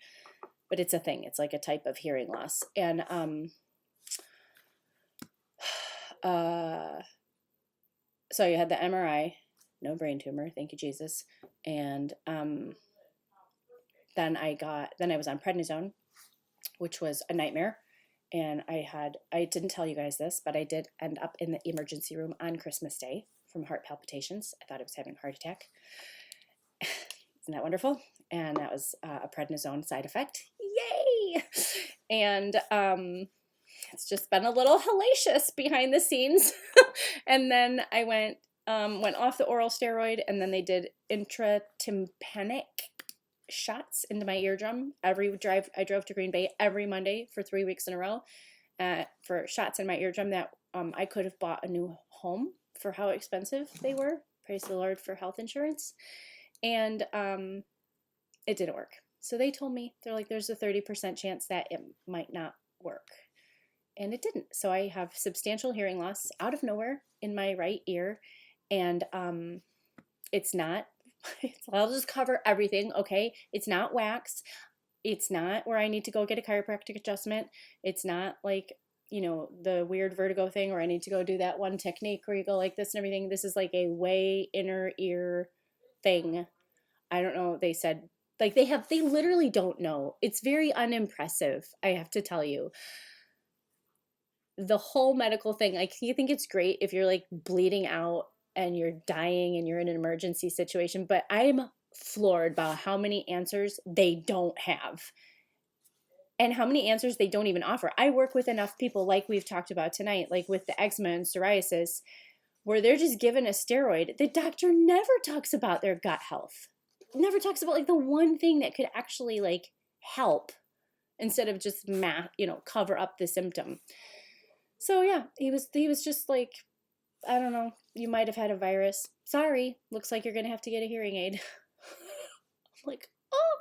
but it's a thing. It's like a type of hearing loss. And so you had the MRI, no brain tumor, thank you Jesus. And then I was on prednisone, which was a nightmare. And I didn't tell you guys this, but I did end up in the emergency room on Christmas Day from heart palpitations. I thought I was having a heart attack. Isn't that wonderful? And that was a prednisone side effect. Yay! And it's just been a little hellacious behind the scenes. And then I went off the oral steroid, and then they did intratympanic shots into my eardrum. I drove to Green Bay every Monday for 3 weeks in a row for shots in my eardrum that I could have bought a new home for how expensive they were. Praise the Lord for health insurance. And it didn't work. So they told me, they're like, there's a 30% chance that it might not work. And it didn't. So I have substantial hearing loss out of nowhere in my right ear. And it's not, I'll just cover everything, okay? It's not wax. It's not where I need to go get a chiropractic adjustment. It's not like, the weird vertigo thing where I need to go do that one technique where you go like this and everything. This is like a way inner ear thing. I don't know. They said, like they literally don't know. It's very unimpressive, I have to tell you. The whole medical thing, like, you think it's great if you're like bleeding out and you're dying and you're in an emergency situation, but I'm floored by how many answers they don't have and how many answers they don't even offer. I work with enough people, like we've talked about tonight, like with the eczema and psoriasis, where they're just given a steroid. The doctor never talks about their gut health, never talks about like the one thing that could actually like help instead of just cover up the symptom. So yeah, he was just like, I don't know, you might have had a virus. Sorry, looks like you're going to have to get a hearing aid. I'm like, oh,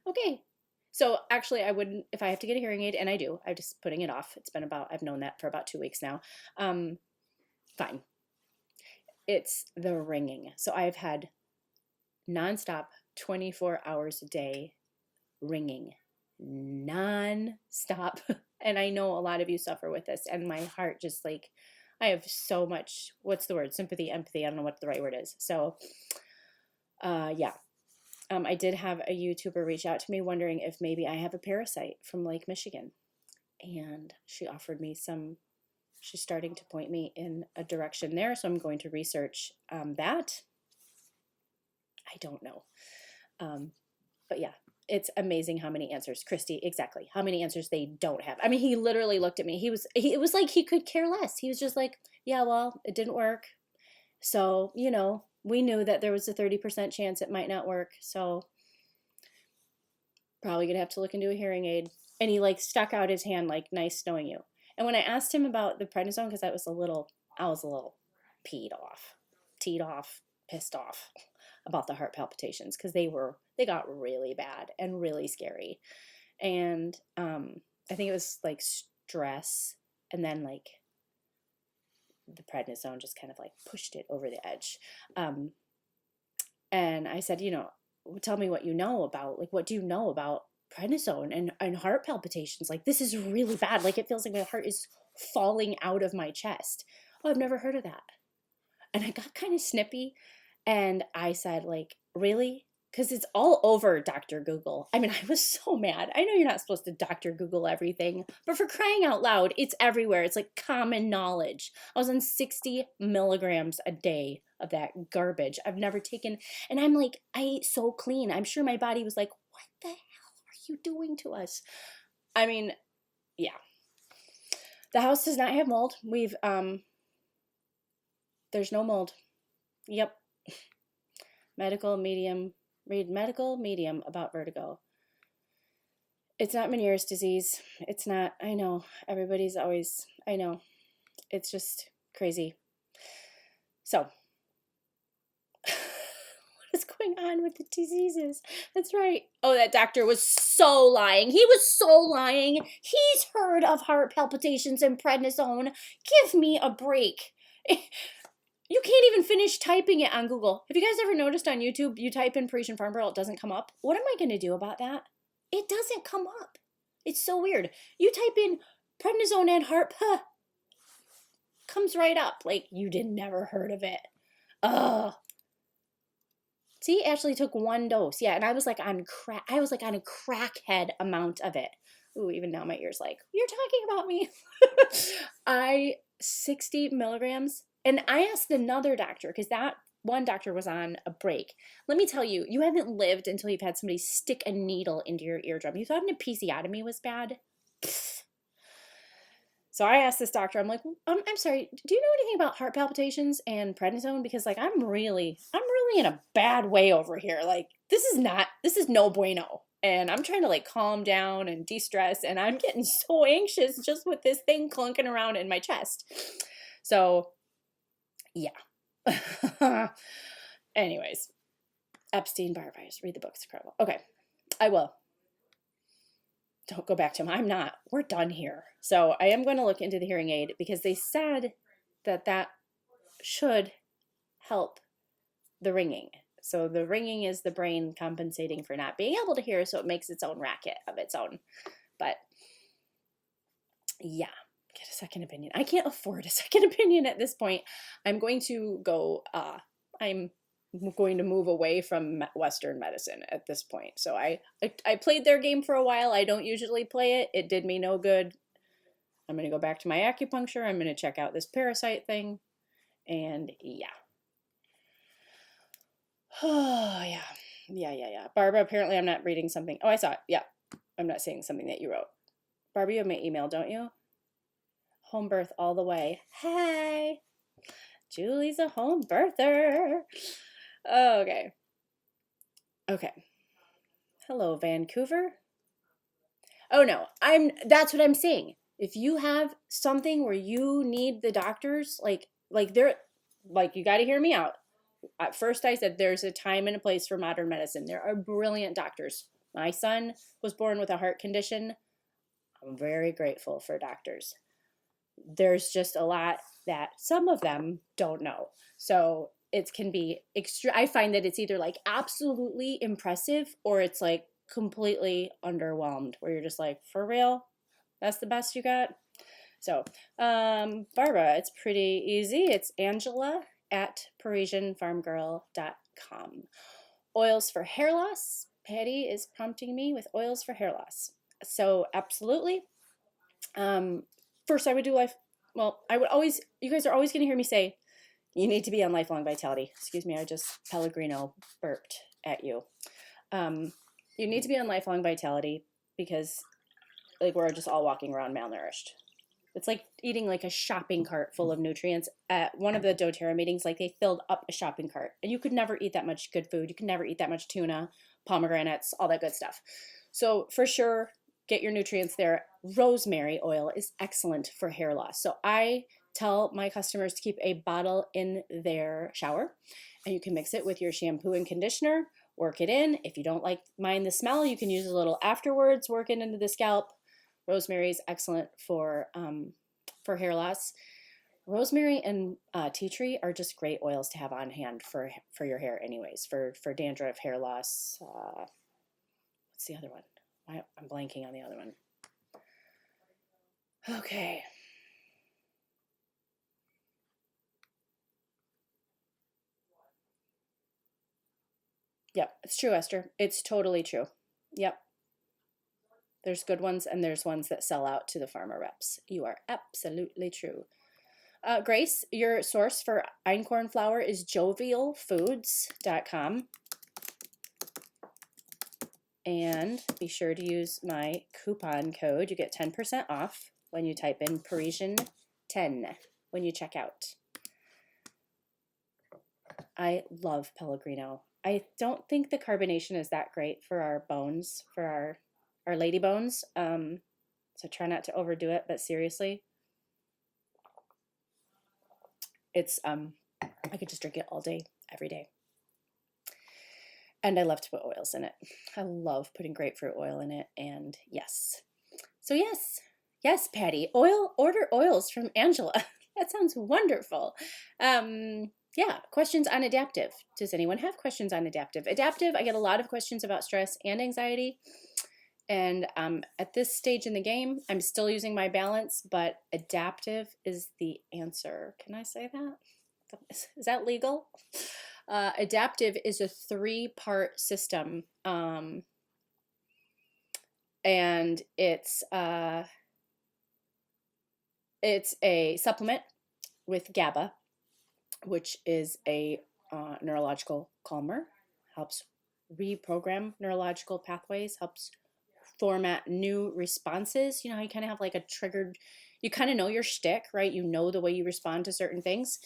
okay. So actually I wouldn't, if I have to get a hearing aid, and I do, I'm just putting it off. I've known that for about 2 weeks now. Fine. It's the ringing. So I've had nonstop 24 hours a day ringing. Non-stop. And I know a lot of you suffer with this, and my heart just like, I have so much, what's the word? Sympathy, empathy. I don't know what the right word is. So, yeah. I did have a YouTuber reach out to me wondering if maybe I have a parasite from Lake Michigan. And she offered me she's starting to point me in a direction there. So I'm going to research that. I don't know. But yeah. It's amazing how many answers, Christy, exactly, how many answers they don't have. I mean, he literally looked at me. It was like he could care less. He was just like, yeah, well, it didn't work. So, we knew that there was a 30% chance it might not work. So probably going to have to look into a hearing aid. And he like stuck out his hand like, nice knowing you. And when I asked him about the prednisone, because I was a little teed off, pissed off about the heart palpitations, because they got really bad and really scary. And I think it was like stress, and then like the prednisone just kind of like pushed it over the edge. And I said, tell me what you know about, like, what do you know about prednisone and heart palpitations? Like, this is really bad. Like, it feels like my heart is falling out of my chest. Oh, I've never heard of that. And I got kind of snippy. And I said, like, really? Because it's all over Dr. Google. I mean, I was so mad. I know you're not supposed to Dr. Google everything, but for crying out loud, it's everywhere. It's like common knowledge. I was on 60 milligrams a day of that garbage. I've never taken, and I'm like, I ate so clean. I'm sure my body was like, what the hell are you doing to us? I mean, yeah. The house does not have mold. There's no mold. Yep. Medical medium about vertigo. It's not Meniere's disease. It's not. I know. Everybody's always. I know. It's just crazy. So, what is going on with the diseases? That's right. Oh, that doctor was so lying. He was so lying. He's heard of heart palpitations and prednisone. Give me a break. You can't even finish typing it on Google. Have you guys ever noticed on YouTube, you type in Parisienne Farmgirl, it doesn't come up? What am I going to do about that? It doesn't come up. It's so weird. You type in prednisone and heart, comes right up. Like, you never heard of it. Ugh. See, Ashley took 1 dose. Yeah, and I was like on a crackhead amount of it. Ooh, even now my ear's like, you're talking about me. 60 milligrams. And I asked another doctor, because that one doctor was on a break. Let me tell you, you haven't lived until you've had somebody stick a needle into your eardrum. You thought an episiotomy was bad? Pfft. So I asked this doctor, I'm like, I'm sorry, do you know anything about heart palpitations and prednisone? Because like, I'm really in a bad way over here. Like, this is no bueno. And I'm trying to like calm down and de-stress, and I'm getting so anxious just with this thing clunking around in my chest. So yeah. Anyways, Epstein-Barr virus, read the book, it's incredible. Okay, I will. Don't go back to him. I'm not. We're done here. So I am going to look into the hearing aid, because they said that should help the ringing. So the ringing is the brain compensating for not being able to hear, so it makes its own racket of its own. But yeah, get a second opinion. I can't afford a second opinion at this point. I'm going to go, I'm going to move away from Western medicine at this point. So I played their game for a while. I don't usually play it. It did me no good. I'm going to go back to my acupuncture. I'm going to check out this parasite thing. And yeah. Oh, yeah. Yeah. Barbara, apparently I'm not reading something. Oh, I saw it. Yeah. I'm not saying something that you wrote. Barbara, you have my email, don't you? Home birth all the way. Hey. Julie's a home birther. Okay. Hello, Vancouver. Oh no, that's what I'm saying. If you have something where you need the doctors, like you got to hear me out. At first I said there's a time and a place for modern medicine. There are brilliant doctors. My son was born with a heart condition. I'm very grateful for doctors. There's just a lot that some of them don't know. So it can be I find that it's either like absolutely impressive, or it's like completely underwhelmed, where you're just like, for real? That's the best you got? So, Barbara, it's pretty easy. It's Angela at ParisienneFarmgirl.com. Oils for hair loss. Patty is prompting me with oils for hair loss. So, absolutely. First, I would do you guys are always going to hear me say, you need to be on lifelong vitality. Excuse me, I just Pellegrino burped at you. You need to be on lifelong vitality, because like we're just all walking around malnourished. It's like eating like a shopping cart full of nutrients. At one of the doTERRA meetings, like they filled up a shopping cart, and you could never eat that much good food. You could never eat that much tuna, pomegranates, all that good stuff. So for sure, get your nutrients there. Rosemary oil is excellent for hair loss. So I tell my customers to keep a bottle in their shower, and you can mix it with your shampoo and conditioner, work it in. If you don't mind the smell, you can use a little afterwards, work it into the scalp. Rosemary is excellent for hair loss. Rosemary and tea tree are just great oils to have on hand for your hair anyways, for dandruff, hair loss. What's the other one? I'm blanking on the other one. Okay. Yep, it's true, Esther. It's totally true. Yep. There's good ones, and there's ones that sell out to the farmer reps. You are absolutely true. Grace, your source for einkorn flour is jovialfoods.com. And be sure to use my coupon code. You get 10% off when you type in Parisienne10 when you check out. I love Pellegrino. I don't think the carbonation is that great for our bones, for our are lady bones. So try not to overdo it, but seriously, it's, I could just drink it all day, every day. And I love to put oils in it. I love putting grapefruit oil in it. And yes. So yes, Patty, order oils from Angela. That sounds wonderful. Yeah, questions on adaptive. Does anyone have questions on adaptive? Adaptive, I get a lot of questions about stress and anxiety. And at this stage in the game, I'm still using my balance, but adaptive is the answer. Can I say that? Is that legal? Adaptive is a 3-part system. And it's a supplement with GABA, which is a neurological calmer, helps reprogram neurological pathways, helps format new responses. You know how you kind of have like a triggered, you kind of know your shtick, right? You know the way you respond to certain things.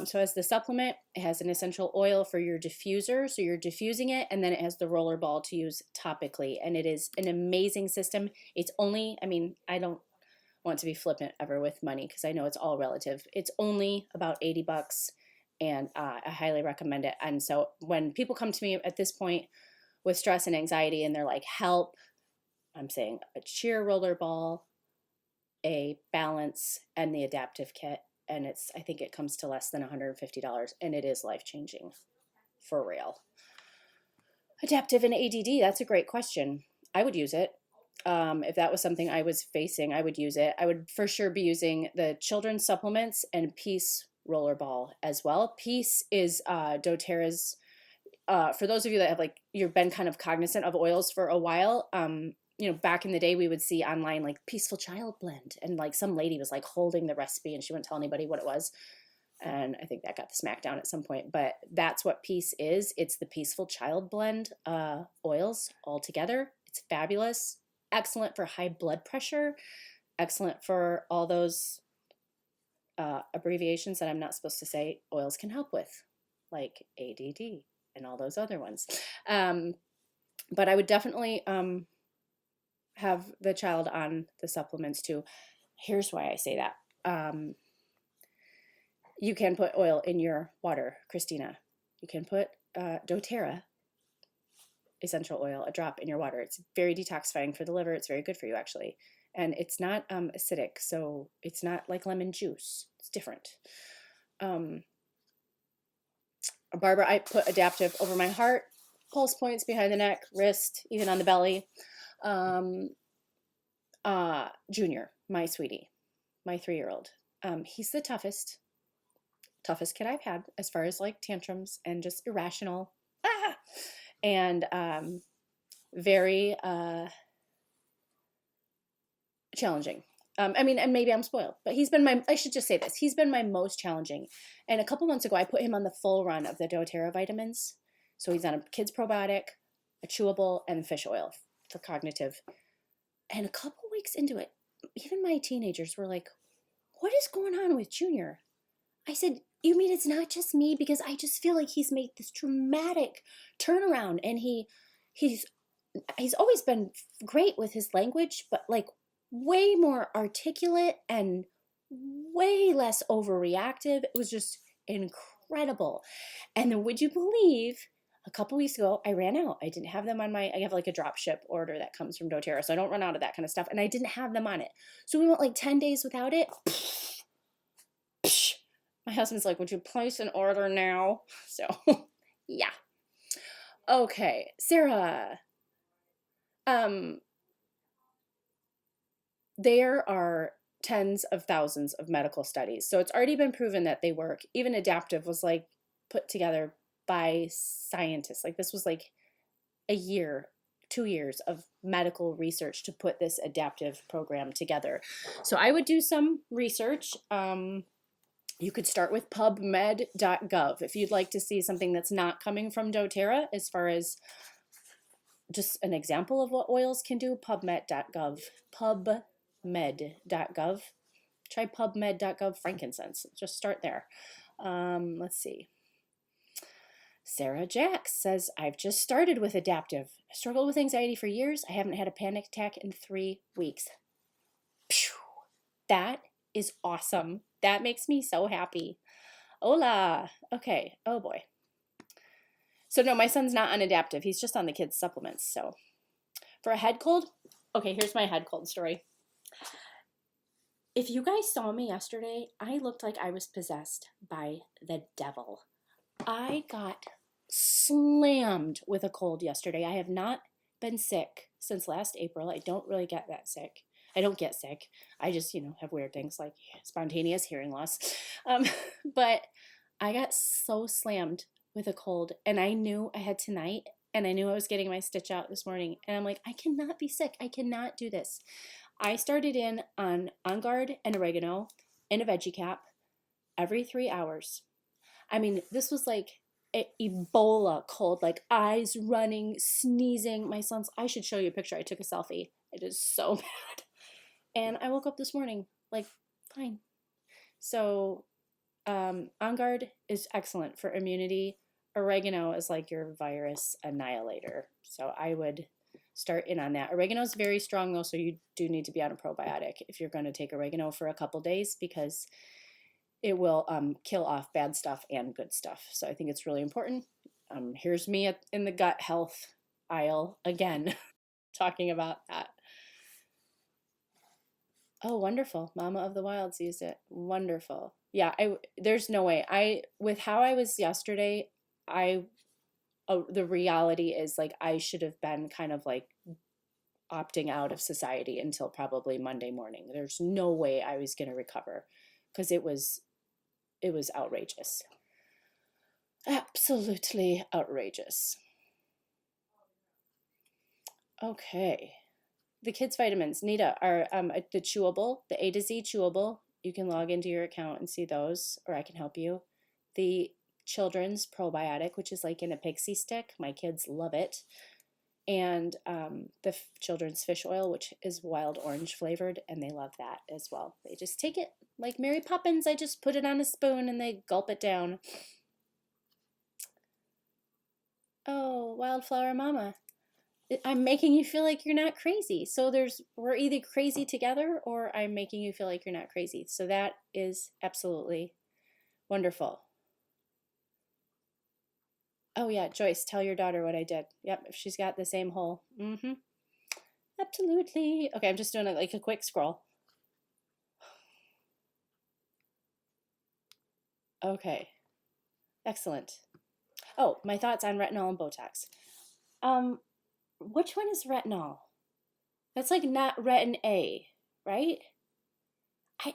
So as the supplement, it has an essential oil for your diffuser, so you're diffusing it, and then it has the roller ball to use topically, and it is an amazing system. It's only, I mean, I don't want to be flippant ever with money because I know it's all relative. It's only about $80, and I highly recommend it. And so when people come to me at this point with stress and anxiety and they're like, help, I'm saying a cheer roller ball, a balance, and the adaptive kit. And I think it comes to less than $150, and it is life-changing, for real. Adaptive and ADD, that's a great question. I would use it. If that was something I was facing, I would use it. I would for sure be using the children's supplements and Peace Rollerball as well. Peace is doTERRA's, for those of you that have like, you've been kind of cognizant of oils for a while, you know, back in the day, we would see online like Peaceful Child Blend, and like some lady was like holding the recipe and she wouldn't tell anybody what it was. And I think that got the smack down at some point, but that's what Peace is. It's the Peaceful Child Blend oils all together. It's fabulous. Excellent for high blood pressure. Excellent for all those abbreviations that I'm not supposed to say oils can help with, like ADD and all those other ones. But I would definitely have the child on the supplements too. Here's why I say that. You can put oil in your water, Christina. You can put doTERRA essential oil, a drop in your water. It's very detoxifying for the liver. It's very good for you, actually. And it's not acidic, so it's not like lemon juice. It's different. Barbara, I put adaptive over my heart, pulse points behind the neck, wrist, even on the belly. Junior, my sweetie, my 3-year-old. He's the toughest kid I've had as far as like tantrums and just irrational. And very challenging. I mean, and maybe I'm spoiled, but I should just say this, he's been my most challenging. And a couple months ago, I put him on the full run of the doTERRA vitamins. So he's on a kid's probiotic, a chewable, and fish oil for cognitive. And a couple weeks into it, even my teenagers were like, what is going on with Junior? I said, you mean it's not just me? Because I just feel like he's made this dramatic turnaround, and he's always been great with his language, but like way more articulate and way less overreactive. It was just incredible. And then would you believe, a couple weeks ago, I ran out. I didn't have them on I have like a drop ship order that comes from doTERRA, so I don't run out of that kind of stuff. And I didn't have them on it. So we went like 10 days without it. My husband's like, would you place an order now? So, yeah. Okay, Sarah. There are tens of thousands of medical studies. So it's already been proven that they work. Even adaptive was like put together by scientists. Like this was like a year, 2 years of medical research to put this adaptive program together. So I would do some research. You could start with pubmed.gov if you'd like to see something that's not coming from doTERRA as far as just an example of what oils can do. Pubmed.gov. Pubmed.gov. Try pubmed.gov frankincense. Just start there. Let's see. Sarah Jax says, I've just started with adaptive. I struggled with anxiety for years. I haven't had a panic attack in 3 weeks. Phew. That is awesome. That makes me so happy. Hola. Okay. Oh boy. So no, my son's not on adaptive. He's just on the kids' supplements. So for a head cold, okay, here's my head cold story. If you guys saw me yesterday, I looked like I was possessed by the devil. I got slammed with a cold yesterday. I have not been sick since last April. I don't really get that sick. I don't get sick. I just, have weird things like spontaneous hearing loss. But I got so slammed with a cold, and I knew I had tonight, and I knew I was getting my stitch out this morning, and I'm like, I cannot be sick. I cannot do this. I started in on Guard and oregano in a veggie cap every 3 hours. I mean, this was like an Ebola cold, like eyes running, sneezing. I should show you a picture. I took a selfie. It is so bad. And I woke up this morning, like, fine. So, On Guard is excellent for immunity. Oregano is like your virus annihilator. So I would start in on that. Oregano is very strong though, so you do need to be on a probiotic if you're going to take oregano for a couple days, because it will kill off bad stuff and good stuff. So I think it's really important. Here's me in the gut health aisle again, talking about that. Oh, wonderful. Mama of the Wilds used it. Wonderful. Yeah, there's no way. With how I was yesterday, the reality is like I should have been kind of like opting out of society until probably Monday morning. There's no way I was going to recover, because it was outrageous. Absolutely outrageous. Okay. The kids' vitamins, Nita, are the chewable, the A to Z chewable. You can log into your account and see those, or I can help you. The children's probiotic, which is like in a pixie stick. My kids love it. And the children's fish oil, which is wild orange flavored, and they love that as well. They just take it like Mary Poppins. I just put it on a spoon and they gulp it down. Oh, Wildflower Mama. I'm making you feel like you're not crazy. So we're either crazy together, or I'm making you feel like you're not crazy. So that is absolutely wonderful. Oh yeah, Joyce, tell your daughter what I did. Yep, if she's got the same hole. Absolutely. Okay, I'm just doing like a quick scroll. Okay. Excellent. Oh, my thoughts on retinol and Botox. Which one is retinol? That's like not retin A, right? I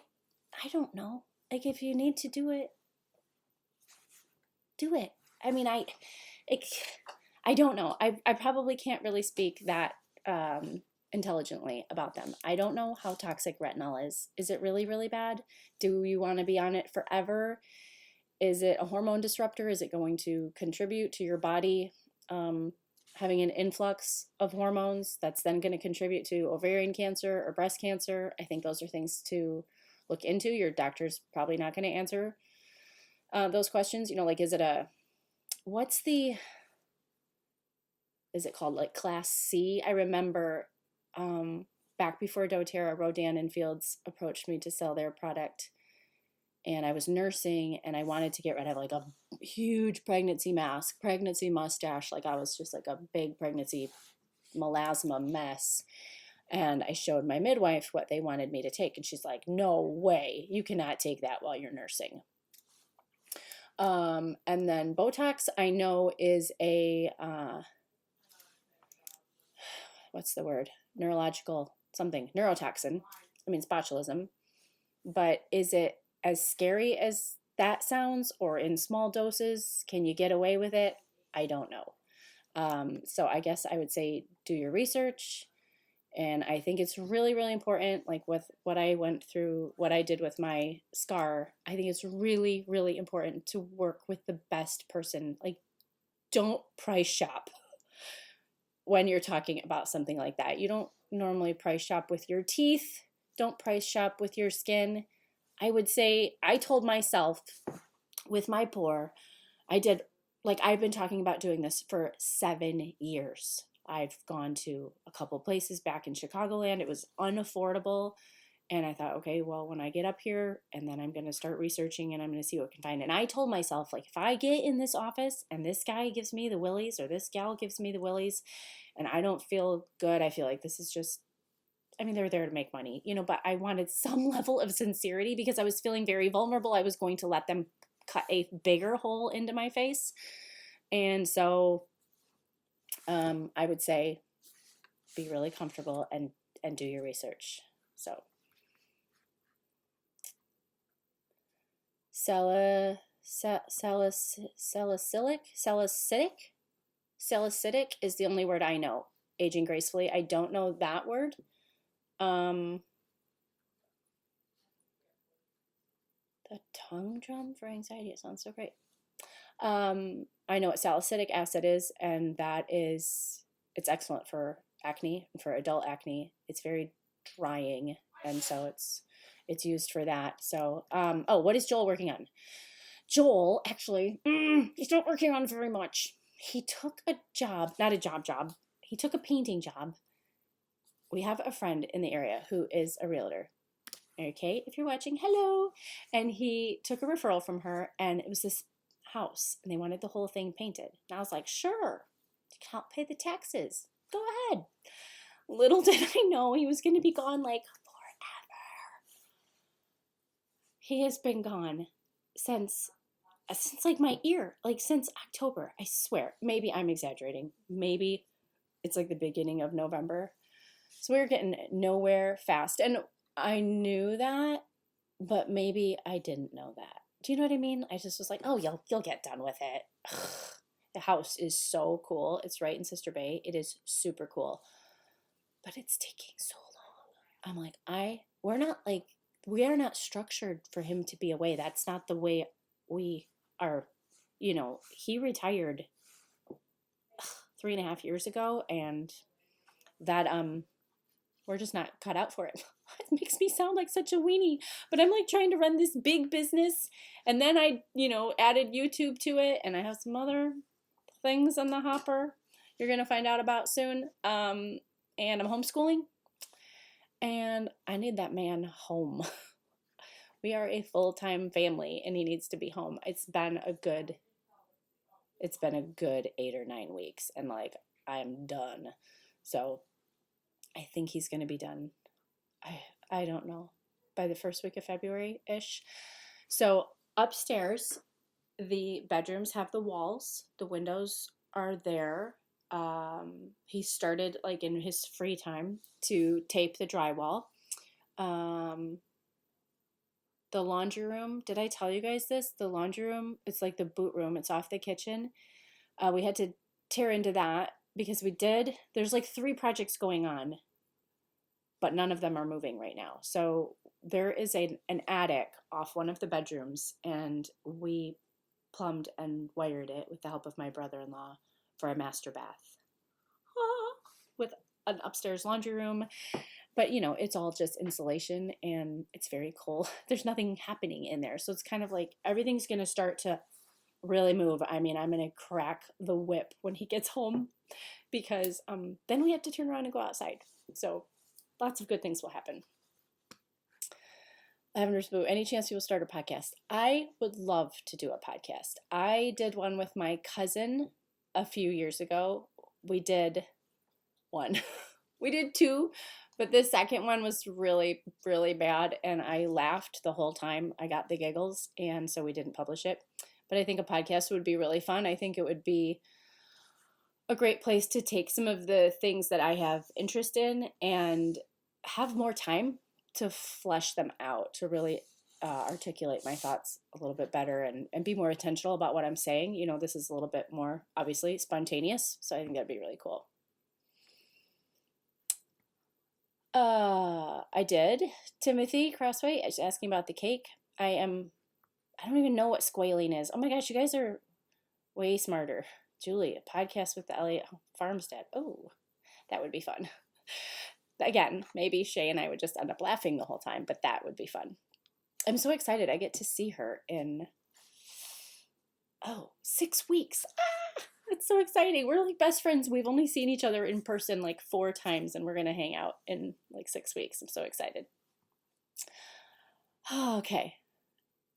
don't know. Like, if you need to do it, do it. I mean, I don't know. I probably can't really speak that intelligently about them. I don't know how toxic retinol is. Is it really, really bad? Do you want to be on it forever? Is it a hormone disruptor? Is it going to contribute to your body having an influx of hormones that's then going to contribute to ovarian cancer or breast cancer? I think those are things to look into. Your doctor's probably not going to answer those questions. Like, is it called like class C? I remember back before doTERRA, Rodan and Fields approached me to sell their product, and I was nursing, and I wanted to get rid of like a huge pregnancy mask, pregnancy mustache. Like, I was just like a big pregnancy melasma mess. And I showed my midwife what they wanted me to take, and she's like, no way, you cannot take that while you're nursing. And then Botox, I know, is a what's the word? Neurological something, neurotoxin. I mean, it's botulism. But is it as scary as that sounds, or in small doses? Can you get away with it? I don't know. So I guess I would say do your research. And I think it's really, really important, like with what I went through, what I did with my scar, I think it's really, really important to work with the best person. Like, don't price shop when you're talking about something like that. You don't normally price shop with your teeth. Don't price shop with your skin. I would say, I told myself with my pore, I did like I've been talking about doing this for 7 years. I've gone to a couple places back in Chicagoland. It was unaffordable. And I thought, okay, well, when I get up here and then I'm going to start researching and I'm going to see what I can find. And I told myself, like, if I get in this office and this guy gives me the willies or this gal gives me the willies and I don't feel good, I feel like this is just, I mean, they're there to make money, you know, but I wanted some level of sincerity because I was feeling very vulnerable. I was going to let them cut a bigger hole into my face. And so I would say be really comfortable and do your research. So salicylic is the only word I know. Aging gracefully. I don't know that word. The tongue drum for anxiety. It sounds so great. I know what salicylic acid is, and it's excellent for acne, for adult acne. It's very drying, and so it's used for that. So, what is Joel working on? Joel, actually, he's not working on very much. He took a job, not a job. He took a painting job. We have a friend in the area who is a realtor. Mary Kate, if you're watching, hello. And he took a referral from her, and it was this house, and they wanted the whole thing painted. And I was like, sure, you can't pay the taxes. Go ahead. Little did I know he was going to be gone like forever. He has been gone since like my ear, like since October. I swear. Maybe I'm exaggerating. Maybe it's like the beginning of November. So we were getting nowhere fast. And I knew that, but maybe I didn't know that. Do you know what I mean? I just was like, oh, you'll get done with it. The house is so cool. It's right in Sister Bay. It is super cool. But it's taking so long. I'm like, we are not structured for him to be away. That's not the way we are. You know, he retired 3.5 years ago, and that, we're just not cut out for it. It makes me sound like such a weenie, but I'm like trying to run this big business. And then I, added YouTube to it, and I have some other things on the hopper you're going to find out about soon. And I'm homeschooling, and I need that man home. We are a full-time family, and he needs to be home. It's been a good 8 or 9 weeks, and like, I'm done. So I think he's going to be done. I don't know, by the first week of February-ish. So upstairs, the bedrooms have the walls. The windows are there. He started, like, in his free time to tape the drywall. The laundry room, did I tell you guys this? The laundry room, it's like the boot room. It's off the kitchen. We had to tear into that because there's like 3 projects going on, but none of them are moving right now. So there is an attic off one of the bedrooms, and we plumbed and wired it with the help of my brother-in-law for a master bath with an upstairs laundry room. But, it's all just insulation, and it's very cool. There's nothing happening in there. So it's kind of like everything's going to start to really move. I mean, I'm going to crack the whip when he gets home because then we have to turn around and go outside. So lots of good things will happen. Lavender's Boo, any chance you will start a podcast? I would love to do a podcast. I did one with my cousin a few years ago. We did one. We did 2, but the second one was really, really bad, and I laughed the whole time. I got the giggles, and so we didn't publish it. But I think a podcast would be really fun. I think it would be a great place to take some of the things that I have interest in and have more time to flesh them out, to really articulate my thoughts a little bit better and be more intentional about what I'm saying. This is a little bit more, obviously, spontaneous, so I think that'd be really cool. I did. Timothy Crossway is asking about the cake. I don't even know what squalene is. Oh my gosh, you guys are way smarter. Julie, a podcast with the Elliott Farmstead. Oh, that would be fun. Again, maybe Shay and I would just end up laughing the whole time, but that would be fun. I'm so excited. I get to see her in, 6 weeks. Ah, it's so exciting. We're like best friends. We've only seen each other in person like 4 times, and we're going to hang out in like 6 weeks. I'm so excited. Okay.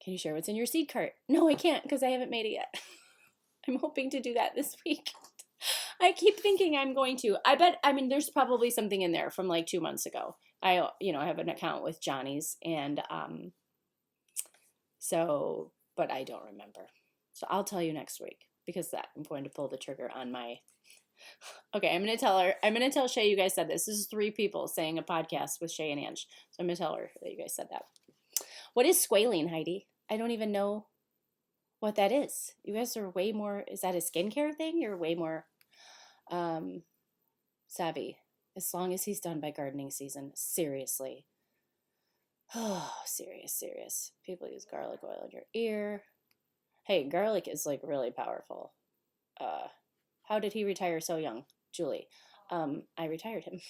Can you share what's in your seed cart? No, I can't because I haven't made it yet. I'm hoping to do that this week. I keep thinking I'm going to. I mean, there's probably something in there from like 2 months ago. I have an account with Johnny's, and but I don't remember. So I'll tell you next week because I'm going to pull the trigger on my. Okay, I'm going to tell Shay you guys said this. This is 3 people saying a podcast with Shay and Ange. So I'm going to tell her that you guys said that. What is squalene, Heidi? I don't even know what that is. You guys are way more, is that a skincare thing? You're way more savvy. As long as he's done by gardening season. Seriously. Oh, serious. People use garlic oil in your ear. Hey, garlic is like really powerful. How did he retire so young? Julie. I retired him.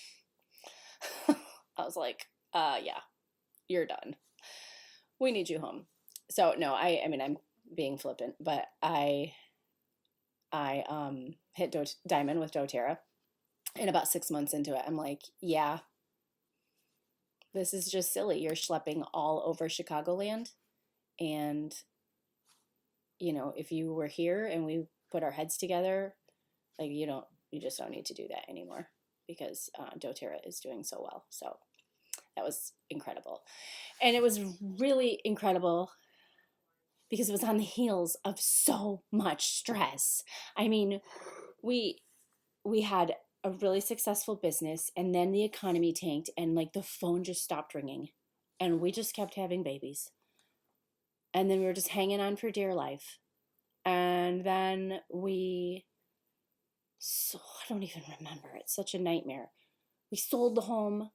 I was like, yeah, you're done. We need you home. So no, I mean, I'm being flippant, but I hit Diamond with doTERRA, and about 6 months into it, I'm like, yeah, this is just silly. You're schlepping all over Chicagoland, and if you were here and we put our heads together, like you just don't need to do that anymore because doTERRA is doing so well. So that was incredible, and it was really incredible because it was on the heels of so much stress. I mean, we had a really successful business, and then the economy tanked, and like the phone just stopped ringing, and we just kept having babies, and then we were just hanging on for dear life, and then I don't even remember. It's such a nightmare. We sold the home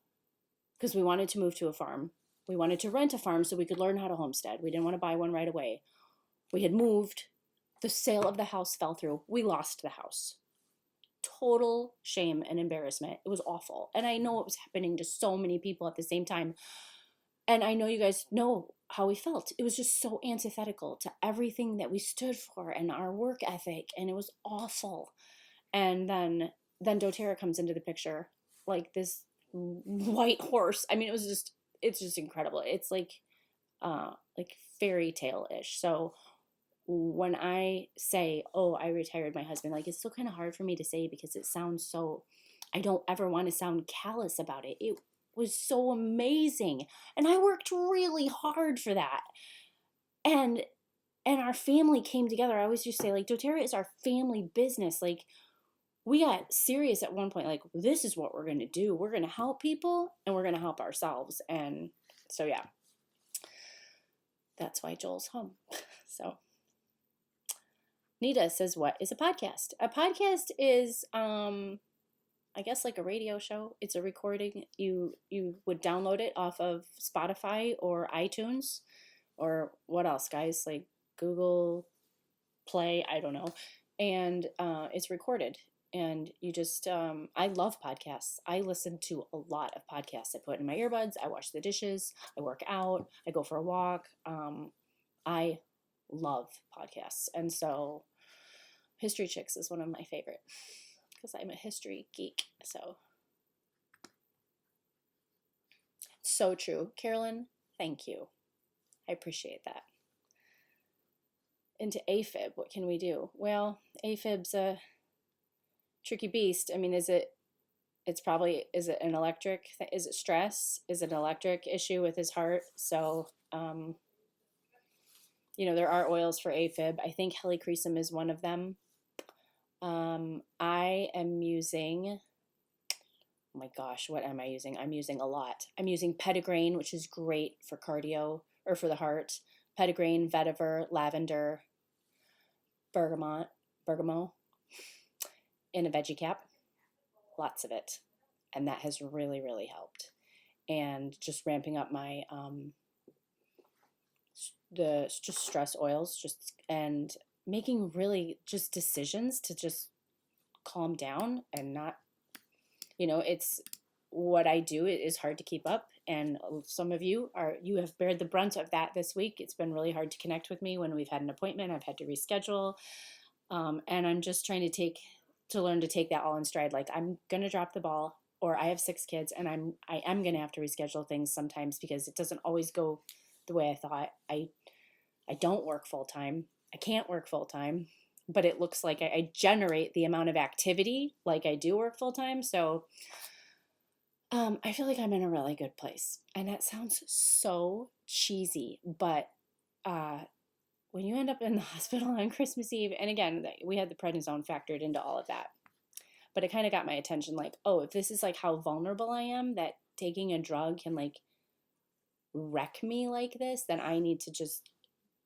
because we wanted to move to a farm. We wanted to rent a farm so we could learn how to homestead. We didn't want to buy one right away. We had moved. The sale of the house fell through. We lost the house. Total shame and embarrassment. It was awful. And I know it was happening to so many people at the same time. And I know you guys know how we felt. It was just so antithetical to everything that we stood for and our work ethic. And it was awful. And then doTERRA comes into the picture like this white horse. I mean, it's just incredible. It's like fairy tale-ish. So when I say, oh, I retired my husband, like it's still kind of hard for me to say because it sounds so, I don't ever want to sound callous about it. It was so amazing. And I worked really hard for that. And our family came together. I always just say like, doTERRA is our family business. Like we got serious at one point, like this is what we're going to do. We're going to help people and we're going to help ourselves. And so, yeah, that's why Joel's home. So Nita says, what is a podcast? A podcast is, I guess like a radio show. It's a recording. You would download it off of Spotify or iTunes or what else, guys? Like Google Play, I don't know. And it's recorded. And you just, I love podcasts. I listen to a lot of podcasts. I put in my earbuds. I wash the dishes. I work out. I go for a walk. I love podcasts. And so History Chicks is one of my favorite because I'm a history geek. So true. Carolyn, thank you. I appreciate that. Into AFib, what can we do? Well, AFib's a tricky beast. I mean, is it an electric, is it stress? Is it an electric issue with his heart? So, there are oils for AFib. I think helichrysum is one of them. I am using, oh my gosh, what am I using? I'm using a lot. I'm using petitgrain, which is great for cardio or for the heart. Petitgrain, vetiver, lavender, bergamot in a veggie cap. Lots of it. And that has really, really helped. And just ramping up my, just stress oils, and making really just decisions to just calm down and not, it's what I do. It is hard to keep up. And some of you have bared the brunt of that this week. It's been really hard to connect with me when we've had an appointment. I've had to reschedule. And I'm just trying to learn to take that all in stride. Like, I'm going to drop the ball, or I have 6 kids and I am going to have to reschedule things sometimes because it doesn't always go the way I thought. I don't work full time. I can't work full time, but it looks like I generate the amount of activity like I do work full time. So I feel like I'm in a really good place. And that sounds so cheesy, but when you end up in the hospital on Christmas Eve, and again, we had the prednisone factored into all of that, but it kind of got my attention, like, oh, if this is like how vulnerable I am, that taking a drug can like wreck me like this, then I need to just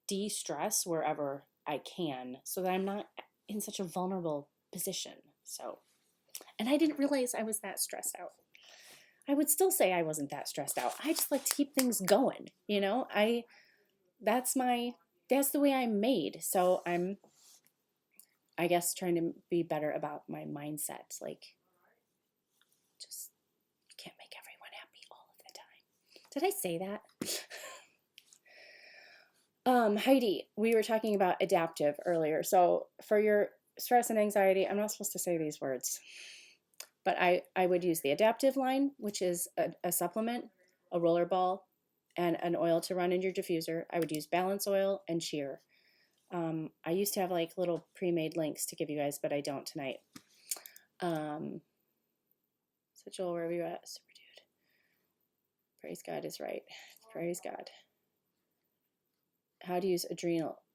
de-stress wherever I can so that I'm not in such a vulnerable position. So, and I didn't realize I was that stressed out. I would still say I wasn't that stressed out. I just like to keep things going, you know? That's the way I'm made. So I'm, I guess, trying to be better about my mindset. Like, just can't make everyone happy all of the time. Did I say that? Heidi, we were talking about adaptive earlier. So for your stress and anxiety, I'm not supposed to say these words, but I would use the adaptive line, which is a supplement, a roller ball, and an oil to run in your diffuser. I would use balance oil and cheer. I used to have like little pre-made links to give you guys, but I don't tonight. So Joel, where are we at? Super dude. Praise God is right. Praise God. How to use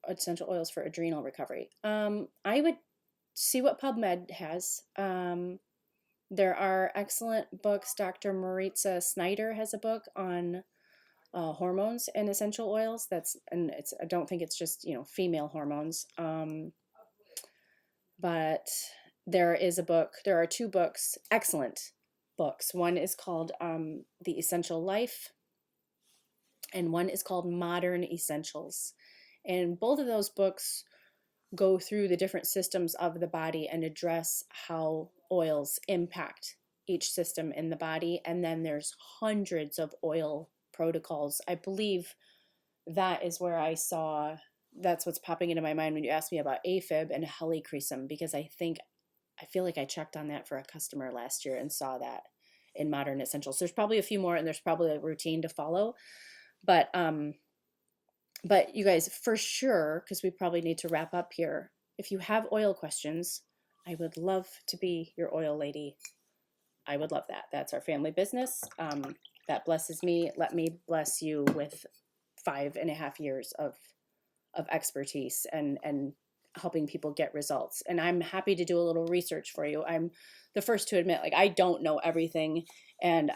essential oils for adrenal recovery. I would see what PubMed has. There are excellent books. Dr. Maritza Snyder has a book on hormones and essential oils. I don't think it's just, female hormones. But there are 2 books, excellent books. One is called The Essential Life, and one is called Modern Essentials. And both of those books go through the different systems of the body and address how oils impact each system in the body. And then there's hundreds of oil protocols. I believe that is where that's what's popping into my mind when you ask me about AFib and helichrysum, because I feel like I checked on that for a customer last year and saw that in Modern Essentials. There's probably a few more, and there's probably a routine to follow. But you guys, for sure, because we probably need to wrap up here, if you have oil questions, I would love to be your oil lady. I would love that. That's our family business. That blesses me. Let me bless you with 5.5 years of expertise and helping people get results. And I'm happy to do a little research for you. I'm the first to admit, like, I don't know everything. And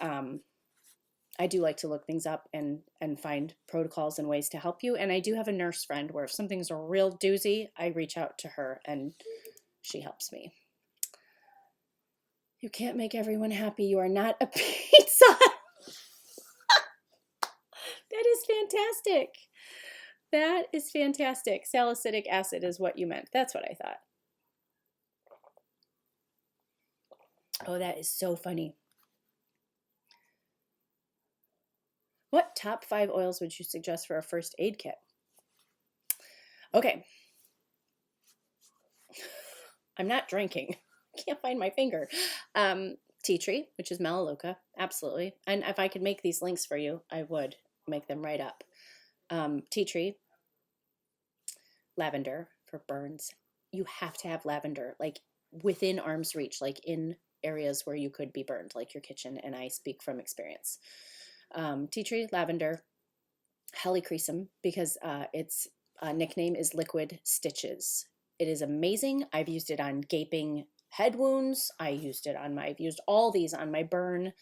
I do like to look things up and find protocols and ways to help you. And I do have a nurse friend where if something's a real doozy, I reach out to her and she helps me. You can't make everyone happy. You are not a pizza. That is fantastic. That is fantastic. Salicylic acid is what you meant. That's what I thought. Oh, that is so funny. What top 5 oils would you suggest for a first aid kit? Okay. I'm not drinking. I can't find my finger. Tea tree, which is melaleuca. Absolutely. And if I could make these links for you, I would make them right up. Tea tree. Lavender for burns. You have to have lavender, like within arm's reach, like in areas where you could be burned, like your kitchen. And I speak from experience. Tea tree, lavender, helichrysum, because its nickname is liquid stitches. It is amazing. I've used it on gaping head wounds. I've used all these on my burn.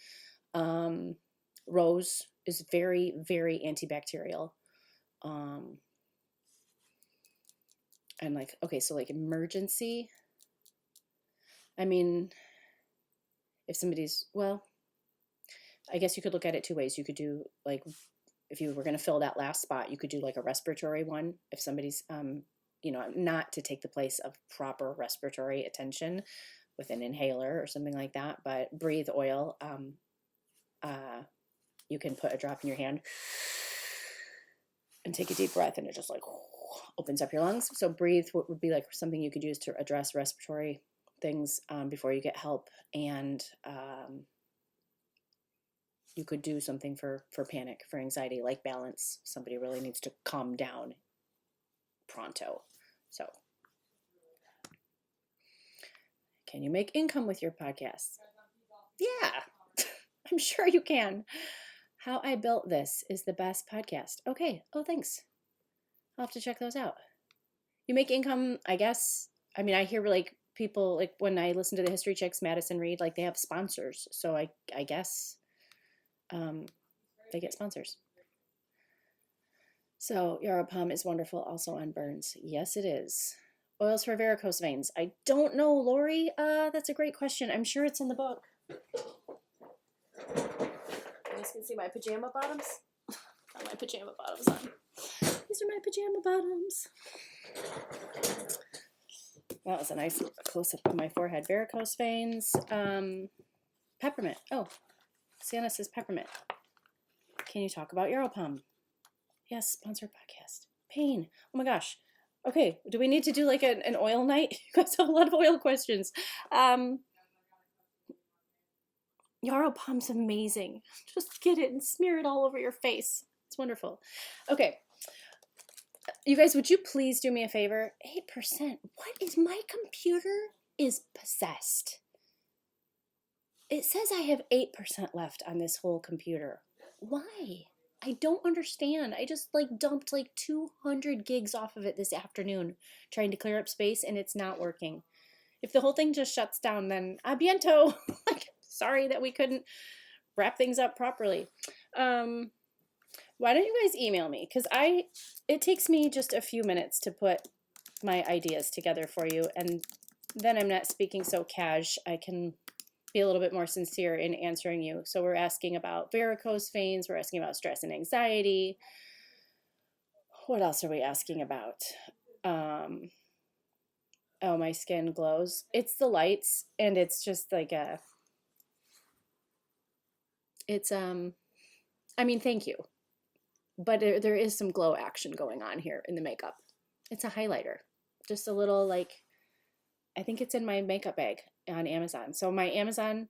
Rose is very, very antibacterial. And like, okay, so like emergency. I mean, if somebody's, well, I guess you could look at it 2 ways. You could do like, if you were going to fill that last spot, you could do like a respiratory one. If somebody's, not to take the place of proper respiratory attention with an inhaler or something like that, but breathe oil. You can put a drop in your hand and take a deep breath, and it just like opens up your lungs. So breathe would be like something you could use to address respiratory things before you get help. And you could do something for panic, for anxiety, like balance. Somebody really needs to calm down pronto. So can you make income with your podcasts? Yeah, I'm sure you can. How I Built This is the best podcast. Okay. Oh, thanks. I'll have to check those out. You make income, I guess. I mean, I hear like people, like when I listen to the History Chicks, Madison Reed, like they have sponsors. So I guess they get sponsors. So Yarrow Palm is wonderful also on burns. Yes, it is. Oils for varicose veins. I don't know, Lori. That's a great question. I'm sure it's in the book. You guys can see my pajama bottoms. Got my pajama bottoms on. These are my pajama bottoms. That was a nice close-up of my forehead. Varicose veins. Peppermint. Oh, Sienna says peppermint. Can you talk about Yarrow Palm? Yes, sponsored podcast. Pain. Oh my gosh. Okay, do we need to do like an oil night? You guys have a lot of oil questions. Yarrow Palm's amazing. Just get it and smear it all over your face. It's wonderful. Okay. You guys, would you please do me a favor? 8%. What is my computer is possessed. It says I have 8% left on this whole computer. Why? I don't understand. I just like dumped like 200 gigs off of it this afternoon trying to clear up space and it's not working. If the whole thing just shuts down, then abiento. Sorry that we couldn't wrap things up properly. Why don't you guys email me? Because it takes me just a few minutes to put my ideas together for you. And then I'm not speaking so cash. I can be a little bit more sincere in answering you. So we're asking about varicose veins. We're asking about stress and anxiety. What else are we asking about? Oh, my skin glows. It's the lights, and it's just like I mean, thank you. But there is some glow action going on here in the makeup. It's a highlighter. Just a little like, I think it's in my makeup bag on Amazon. So my Amazon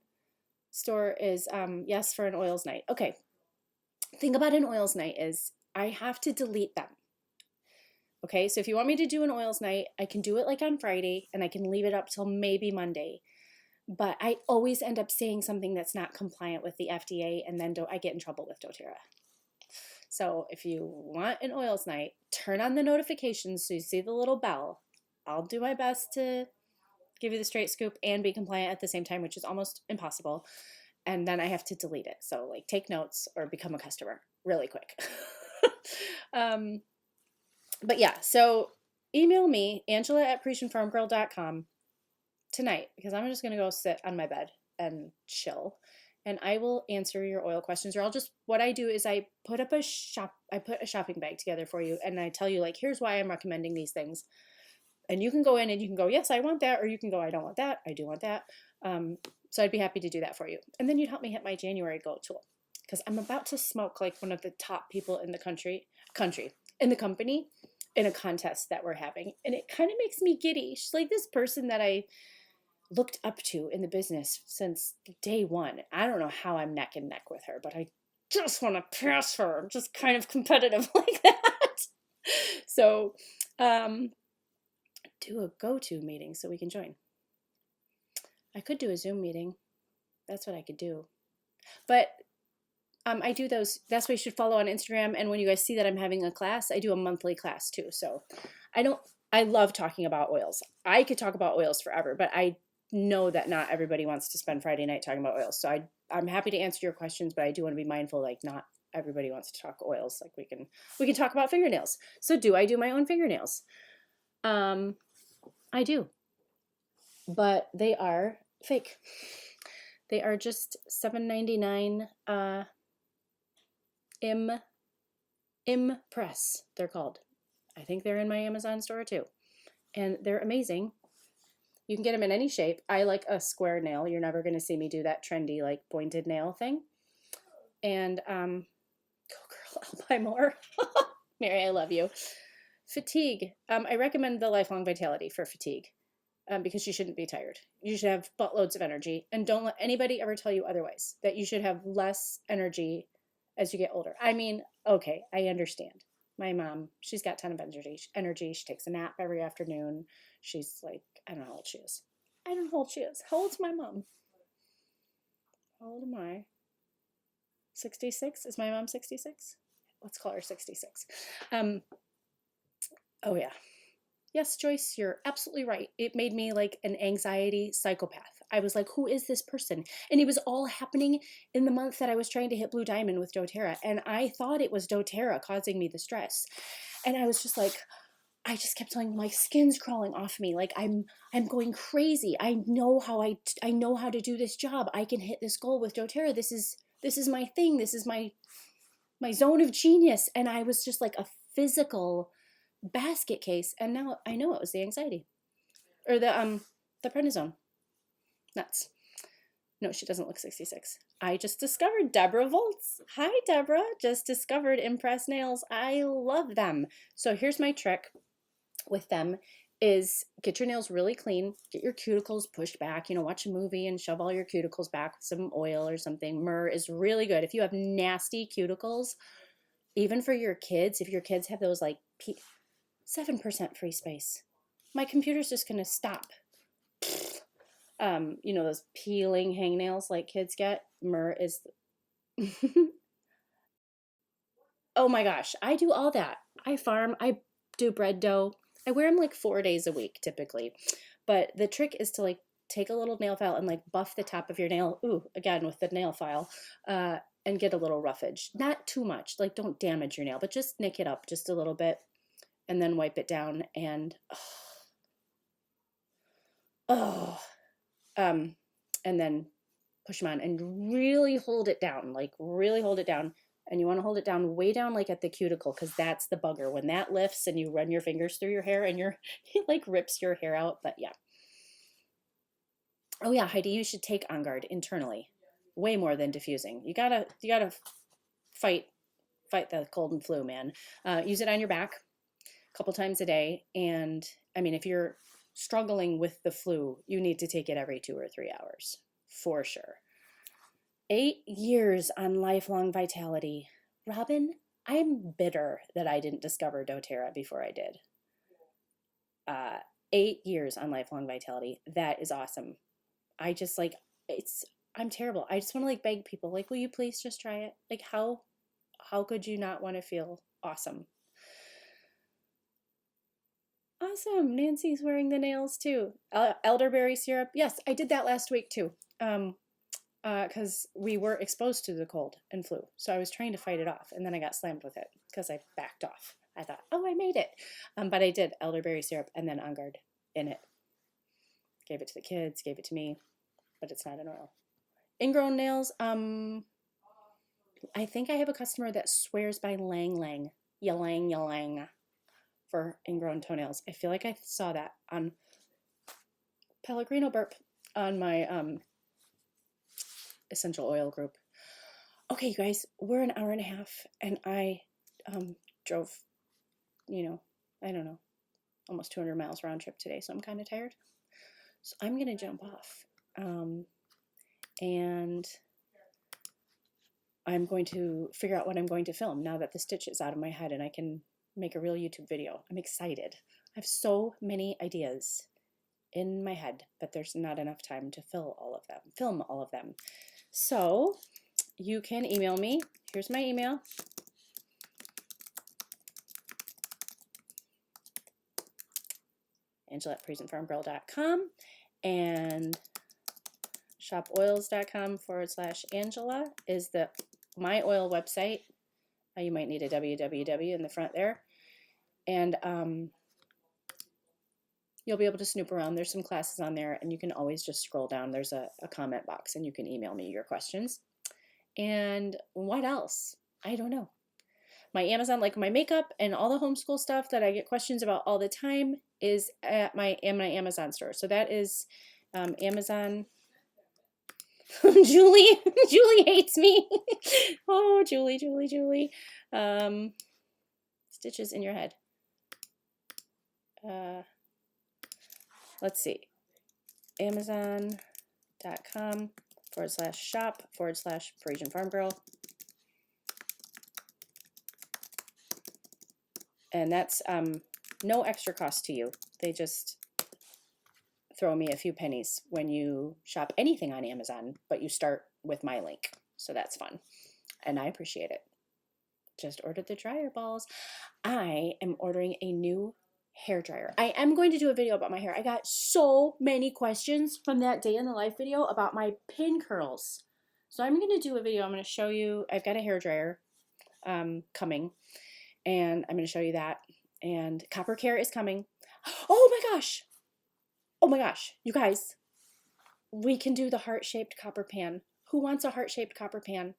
store is, yes, for an oils night. Okay. Thing about an oils night is I have to delete them. Okay. So if you want me to do an oils night, I can do it like on Friday and I can leave it up till maybe Monday. But I always end up saying something that's not compliant with the FDA and then I get in trouble with doTERRA. So if you want an oils night, turn on the notifications so you see the little bell. I'll do my best to give you the straight scoop and be compliant at the same time, which is almost impossible. And then I have to delete it. So like take notes or become a customer really quick. But yeah, so email me, Angela@ParisienneFarmgirl.com tonight, because I'm just going to go sit on my bed and chill. And I will answer your oil questions, or what I do is I put a shopping bag together for you. And I tell you like, here's why I'm recommending these things. And you can go in and you can go, yes, I want that. Or you can go, I don't want that. I do want that. So I'd be happy to do that for you. And then you'd help me hit my January goal tool. Because I'm about to smoke like one of the top people in the company, in a contest that we're having. And it kind of makes me giddy. She's like this person that I looked up to in the business since day one. I don't know how I'm neck and neck with her, but I just want to pass her. I'm just kind of competitive like that. So, do a go-to meeting so we can join. I could do a Zoom meeting. That's what I could do. But I do those. That's why you should follow on Instagram. And when you guys see that I'm having a class, I do a monthly class too. So I love talking about oils. I could talk about oils forever, but I know that not everybody wants to spend Friday night talking about oils. So I'm happy to answer your questions, but I do want to be mindful, like not everybody wants to talk oils. Like we can talk about fingernails. So do I do my own fingernails? I do, but they are fake. They are just $7.99 Impress, they're called. I think they're in my Amazon store too. And they're amazing. You can get them in any shape. I like a square nail. You're never going to see me do that trendy like pointed nail thing. And go girl, I'll buy more. Mary, I love you. Fatigue. I recommend the Lifelong Vitality for fatigue because you shouldn't be tired. You should have buttloads of energy. And don't let anybody ever tell you otherwise, that you should have less energy as you get older. I mean, okay, I understand. My mom, she's got a ton of energy. She takes a nap every afternoon. She's like, I don't know how old she is. I don't know how old she is. How old's my mom? How old am I? 66? Is my mom 66? Let's call her 66. Oh yeah. Yes, Joyce, you're absolutely right. It made me like an anxiety psychopath. I was like, who is this person? And it was all happening in the month that I was trying to hit Blue Diamond with doTERRA. And I thought it was doTERRA causing me the stress. And I was just like, I just kept telling my skin's crawling off me. Like I'm going crazy. I know how to do this job. I can hit this goal with doTERRA. This is my thing. This is my zone of genius. And I was just like a physical basket case. And now I know it was the anxiety or the prednisone. Nuts. No, she doesn't look 66. I just discovered Deborah Volts. Hi, Deborah. Just discovered Impress Nails. I love them. So here's my trick with them is get your nails really clean, get your cuticles pushed back, watch a movie and shove all your cuticles back with some oil or something. Myrrh is really good. If you have nasty cuticles, even for your kids, if your kids have those like 7% free space, my computer's just going to stop. Those peeling hangnails like kids get, Myrrh is, oh my gosh, I do all that. I farm, I do bread dough. I wear them like 4 days a week typically, but the trick is to like take a little nail file and like buff the top of your nail. Ooh, again with the nail file, and get a little roughage. Not too much, like don't damage your nail, but just nick it up just a little bit, and then wipe it down and and then push them on and really hold it down, like really hold it down. And you want to hold it down way down like at the cuticle because that's the bugger. When that lifts and you run your fingers through your hair and it like rips your hair out. But yeah. Oh yeah, Heidi, you should take On Guard internally. Way more than diffusing. You gotta fight the cold and flu, man. Use it on your back a couple times a day. And I mean, if you're struggling with the flu, you need to take it every 2 or 3 hours for sure. 8 years on Lifelong Vitality. Robin, I'm bitter that I didn't discover doTERRA before I did. 8 years on Lifelong Vitality. That is awesome. I just like, I'm terrible. I just want to like beg people, like, will you please just try it? Like how could you not want to feel awesome? Awesome. Nancy's wearing the nails too. Elderberry syrup. Yes, I did that last week too. Because we were exposed to the cold and flu. So I was trying to fight it off. And then I got slammed with it because I backed off. I thought, oh, I made it. But I did elderberry syrup and then On Guard in it. Gave it to the kids, gave it to me, but it's not an oil. Ingrown nails. I think I have a customer that swears by Lang Lang. Yalang for ingrown toenails. I feel like I saw that on Pellegrino Burp on my essential oil group. Okay, you guys, we're an hour and a half and I drove, I don't know, almost 200 miles round trip today, so I'm kind of tired. So I'm going to jump off and I'm going to figure out what I'm going to film now that the stitch is out of my head and I can make a real YouTube video. I'm excited. I have so many ideas in my head, but there's not enough time to film all of them. So you can email me. Here's my email. Angela@ParisienneFarmgirl.com and shopoils.com/Angela is my oil website. You might need a www in the front there. And you'll be able to snoop around. There's some classes on there, and you can always just scroll down. There's a comment box, and you can email me your questions. And what else? I don't know. My Amazon, like my makeup and all the homeschool stuff that I get questions about all the time is at my Amazon store. So that is Amazon. Julie hates me. Oh, Julie. Stitches in your head. let's see, Amazon.com/shop/Parisienne Farmgirl. And that's no extra cost to you. They just throw me a few pennies when you shop anything on Amazon, but you start with my link. So that's fun. And I appreciate it. Just ordered the dryer balls. I am ordering a new hair dryer. I am going to do a video about my hair. I got so many questions from that day in the life video about my pin curls. So I'm going to do a video. I'm going to show you. I've got a hair dryer coming. And I'm going to show you that. And copper care is coming. Oh my gosh. Oh my gosh. You guys, we can do the heart-shaped copper pan. Who wants a heart-shaped copper pan?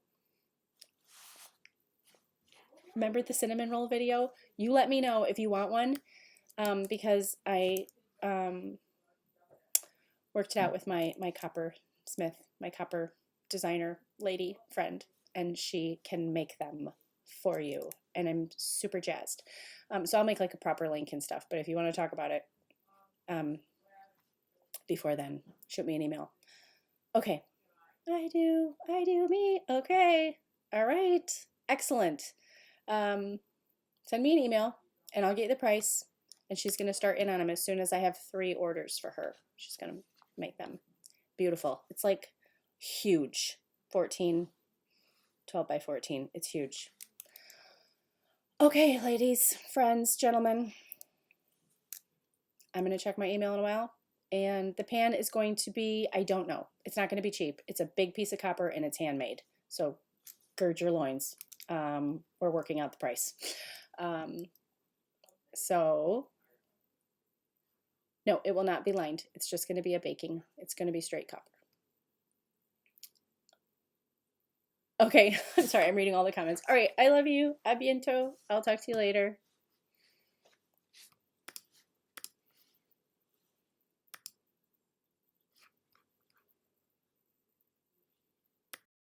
Remember the cinnamon roll video? You let me know if you want one, because I worked it out with my copper smith, my copper designer lady friend, and she can make them for you. And I'm super jazzed. So I'll make like a proper link and stuff. But if you want to talk about it before then, shoot me an email. Okay. I do me. Okay. All right. Excellent. Send me an email and I'll get you the price. And she's going to start in on them as soon as I have 3 orders for her. She's going to make them beautiful. It's like huge. 12 by 14. It's huge. Okay, ladies, friends, gentlemen, I'm going to check my email in a while, and the pan is going to be, I don't know, it's not going to be cheap. It's a big piece of copper, and it's handmade, so gird your loins. We're working out the price. So, no, it will not be lined. It's just going to be a baking. It's going to be straight copper. Okay, I'm sorry, I'm reading all the comments. All right, I love you. A bientôt. I'll talk to you later.